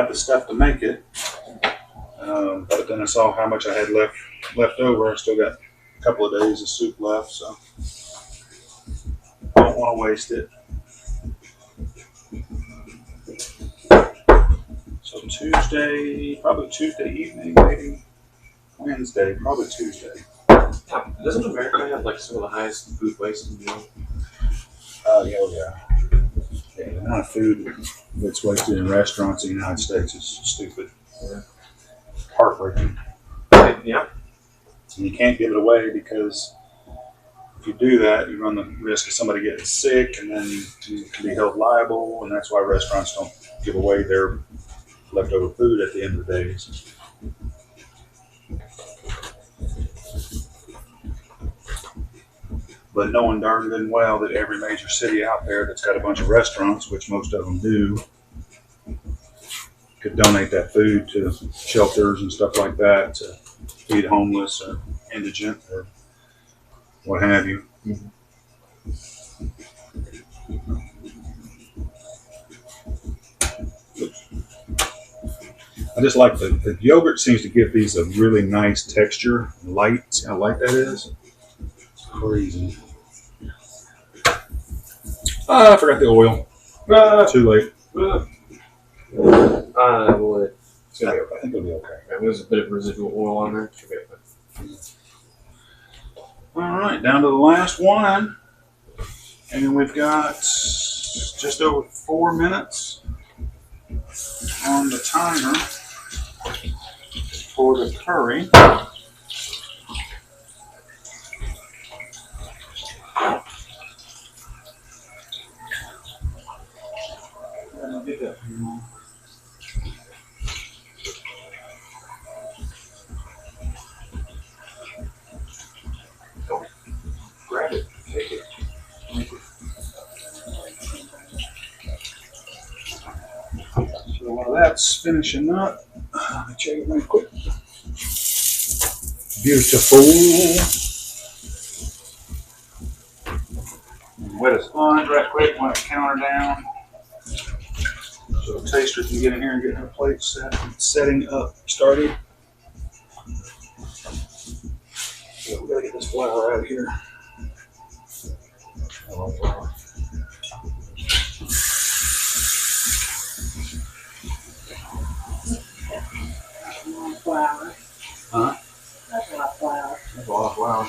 Speaker 1: the stuff to make it, but then I saw how much I had left over. I still got a couple of days of soup left, so don't want to waste it. So Tuesday, probably Tuesday evening, maybe Wednesday, probably Tuesday.
Speaker 2: Yeah, doesn't America have like some of the highest food waste in the world?
Speaker 1: Yeah. Yeah, the amount of food that's wasted in restaurants in the United States is stupid.
Speaker 2: Yeah.
Speaker 1: Heartbreaking.
Speaker 2: Yeah.
Speaker 1: And you can't give it away because if you do that, you run the risk of somebody getting sick, and then you can be held liable, and that's why restaurants don't give away their leftover food at the end of the days. But knowing darn good and well that every major city out there that's got a bunch of restaurants, which most of them do, could donate that food to shelters and stuff like that to feed homeless or indigent or what have you. I just like the yogurt seems to give these a really nice texture, light. See how light that is? It's crazy. I forgot the oil. Too late.
Speaker 2: Well, it's gonna be okay.
Speaker 1: I think it'll be okay.
Speaker 2: There's a bit of residual oil on there. Should be okay.
Speaker 1: All right, down to the last one. And we've got just over 4 minutes on the timer for the curry. Get that for you.
Speaker 2: Grab it. Take it.
Speaker 1: So while that's finishing up, let me check it real quick. Beautiful. Wet a sponge right quick, wet the counter down. So the taster can get in here and get her plate setting up, started. So we gotta get this flour out of here.
Speaker 2: Oh, wow.
Speaker 3: Flour.
Speaker 1: Huh?
Speaker 3: That's a lot of flour.
Speaker 1: That's a lot of flour.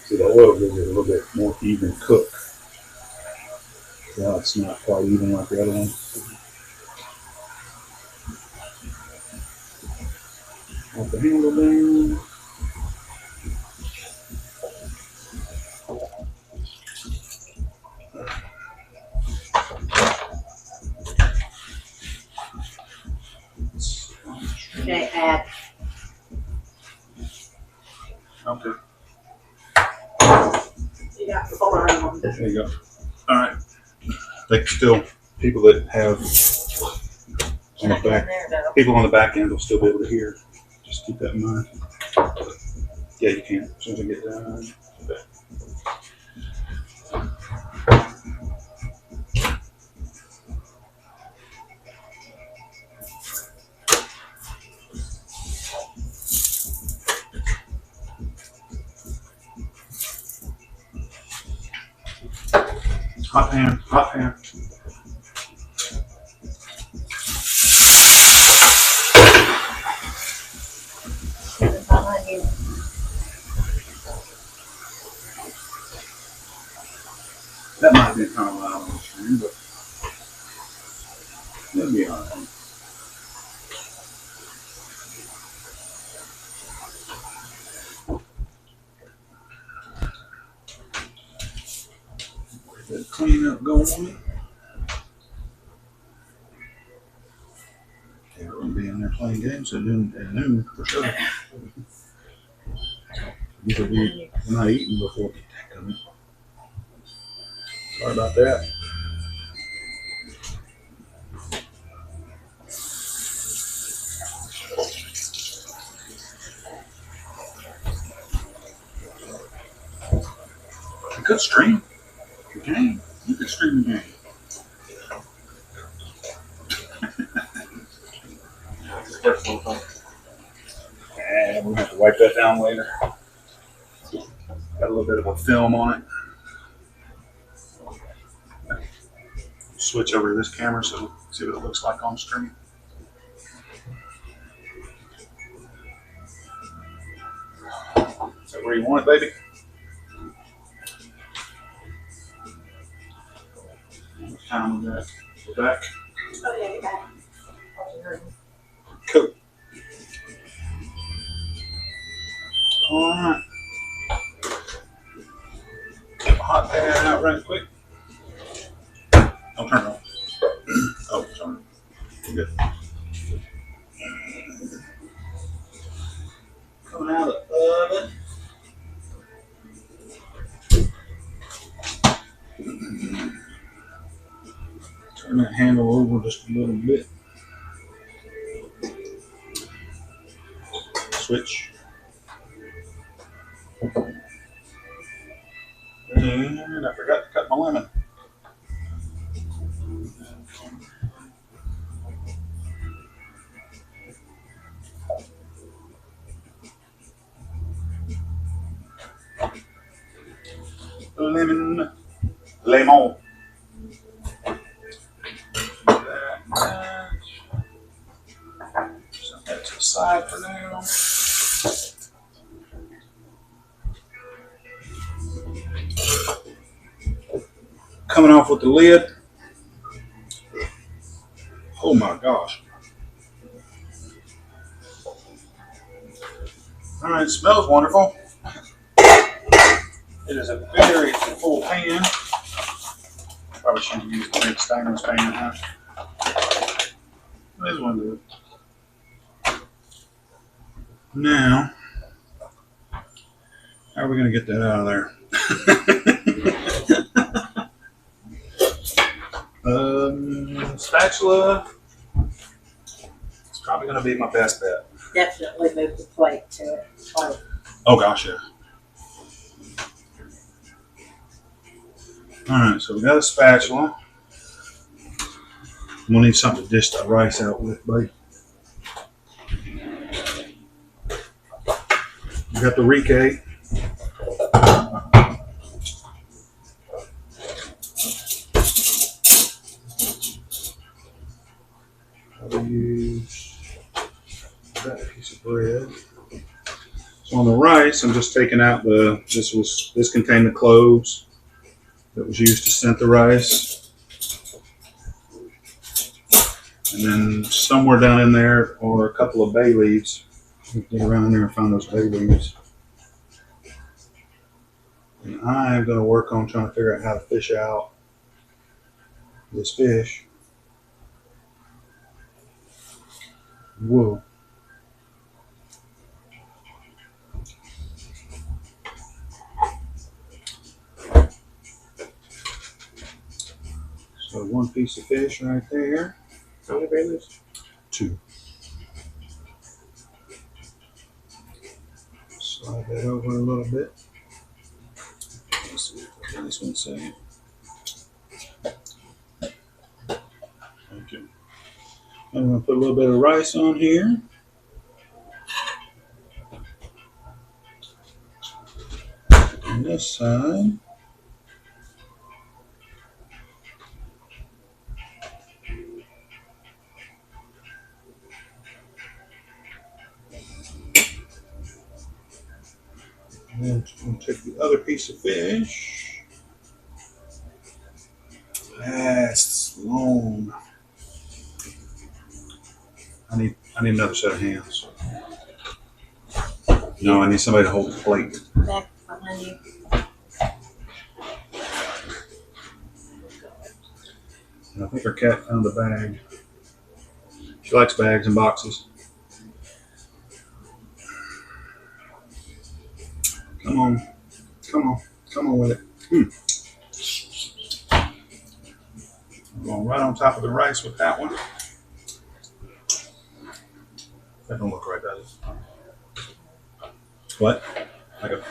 Speaker 1: See, the oil gives it a little bit more even cook. Well, it's not quite even like the other one. Off the handle down.
Speaker 3: Okay, add.
Speaker 1: Okay,
Speaker 3: You got 4 of them.
Speaker 1: there you go. All right. They can still, people that have on the back,
Speaker 3: There, though.
Speaker 1: people on the back end will still be able to hear. Just keep that in mind. Yeah, you can. As soon as I get done. Hot pan, hot pan.
Speaker 3: Behind you.
Speaker 1: That might be kind of loud on the screen, but it'll be all right. Get that cleanup going. Yeah, we're gonna be in there playing games at noon for sure. We're not eating before. Sorry about that. You could stream the game. You could stream the game. And we'll have to wipe that down later. Got a little bit of a film on it. Switch over to this camera so see what it looks like on screen. Is that where you want it, baby? What time we got? We're back.
Speaker 3: Oh, yeah, you got it.
Speaker 1: Cool. All right. Get my hot pan out right quick. Don't turn it off. Oh, sorry. We're good. Coming out of the oven. Turn that handle over just a little bit. Switch. And I forgot to cut my lemon. Lemon. Lemon. Set that to the side for now. Coming off with the lid. Oh my gosh. All right, smells wonderful. It is a very full pan. Probably shouldn't use the big stainless pan, huh? This one do it. Now, how are we going to get that out of there? Spatula. It's probably going to be my best bet.
Speaker 3: Definitely move the plate to it. Oh,
Speaker 1: Oh gosh, yeah. All right, so we got a spatula. We'll need something to dish the rice out with, babe. got the Rike. I'll use that piece of bread. So on the rice, I'm just taking out this contained the cloves that was used to scent the rice. And then somewhere down in there are a couple of bay leaves. Get around in there and find those bay leaves. And I'm going to work on trying to figure out how to fish out this fish. Whoa. So one piece of fish right there.
Speaker 2: How many bay leaves?
Speaker 1: 2. Slide that over a little bit. Let's see what this one say. Okay. I'm going to put a little bit of rice on here. On this side. And then we'll take the other piece of fish. That's long. I need another set of hands. No, I need somebody to hold the plate.
Speaker 3: Back behind you.
Speaker 1: And I think our cat found a bag. She likes bags and boxes. Come on. Come on. Come on with it. I'm going right on top of the rice with that one. That don't look right, does it? What? Like a...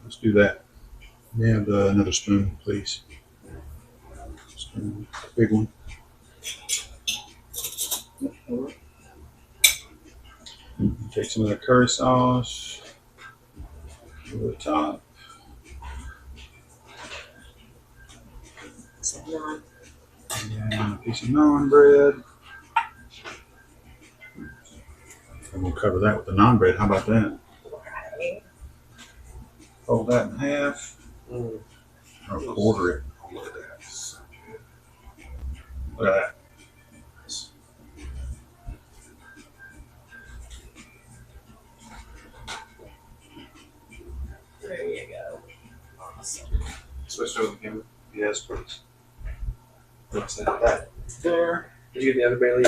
Speaker 1: Let's do that. And another spoon, please. Spoon, big one. Take some of that curry sauce over the top.
Speaker 3: Some naan.
Speaker 1: And a piece of naan bread. And we'll cover that with the naan bread. How about that? Fold that in half. Or quarter it. Oh, look at that. Look at that.
Speaker 3: There you go. Awesome.
Speaker 2: Switch over the camera.
Speaker 1: Yes, please.
Speaker 2: What's that?
Speaker 1: There.
Speaker 2: Did you get the other bay leaf?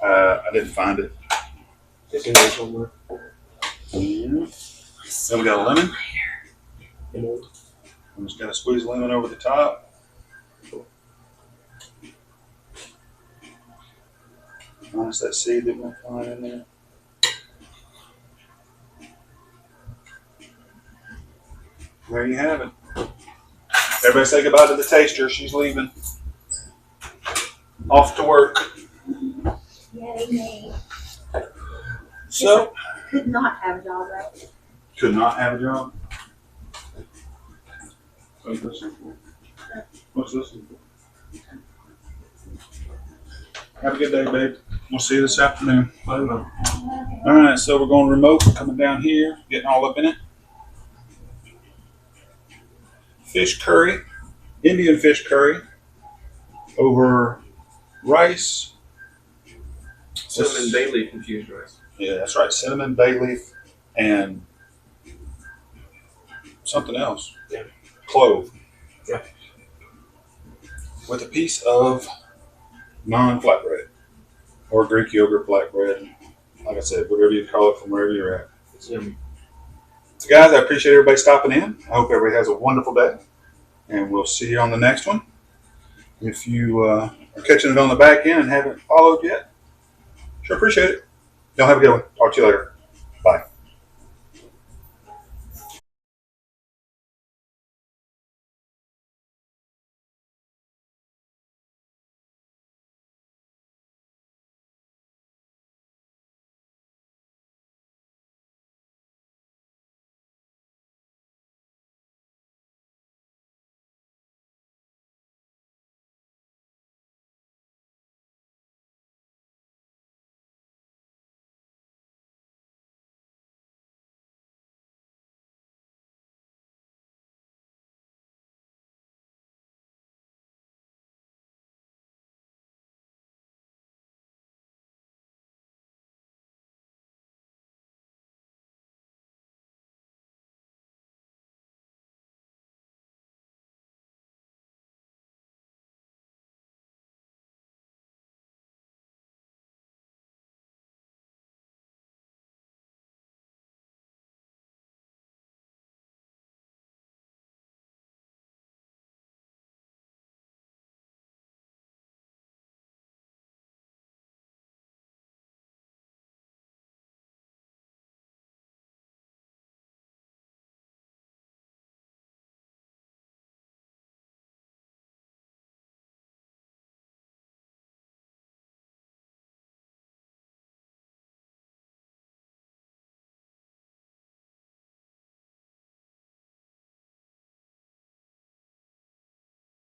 Speaker 1: I didn't find it.
Speaker 2: It's in there somewhere.
Speaker 1: Yeah. Then we got a lemon.
Speaker 2: Later.
Speaker 1: I'm just going to squeeze a lemon over the top. Minus that seed that we'll find in there. There you have it. Everybody say goodbye to the taster. She's leaving. Off to work.
Speaker 4: Yay.
Speaker 1: So,
Speaker 4: Could not have a job, right?
Speaker 1: could not have a job. What's this for? What's this for? Have a good day, babe. We'll see you this afternoon. All right, so we're going remote, coming down here, getting all up in it. Fish curry, Indian fish curry, over rice.
Speaker 2: Cinnamon bay leaf infused rice.
Speaker 1: Yeah, that's right. Cinnamon, bay leaf, and something else.
Speaker 2: Yeah.
Speaker 1: Clove.
Speaker 2: Yeah.
Speaker 1: With a piece of non-flatbread or Greek yogurt flatbread. Like I said, whatever you call it from wherever you're at.
Speaker 2: It's yummy.
Speaker 1: So guys, I appreciate everybody stopping in. I hope everybody has a wonderful day. And we'll see you on the next one. If you are catching it on the back end and haven't followed yet, sure appreciate it. Y'all have a good one. Talk to you later.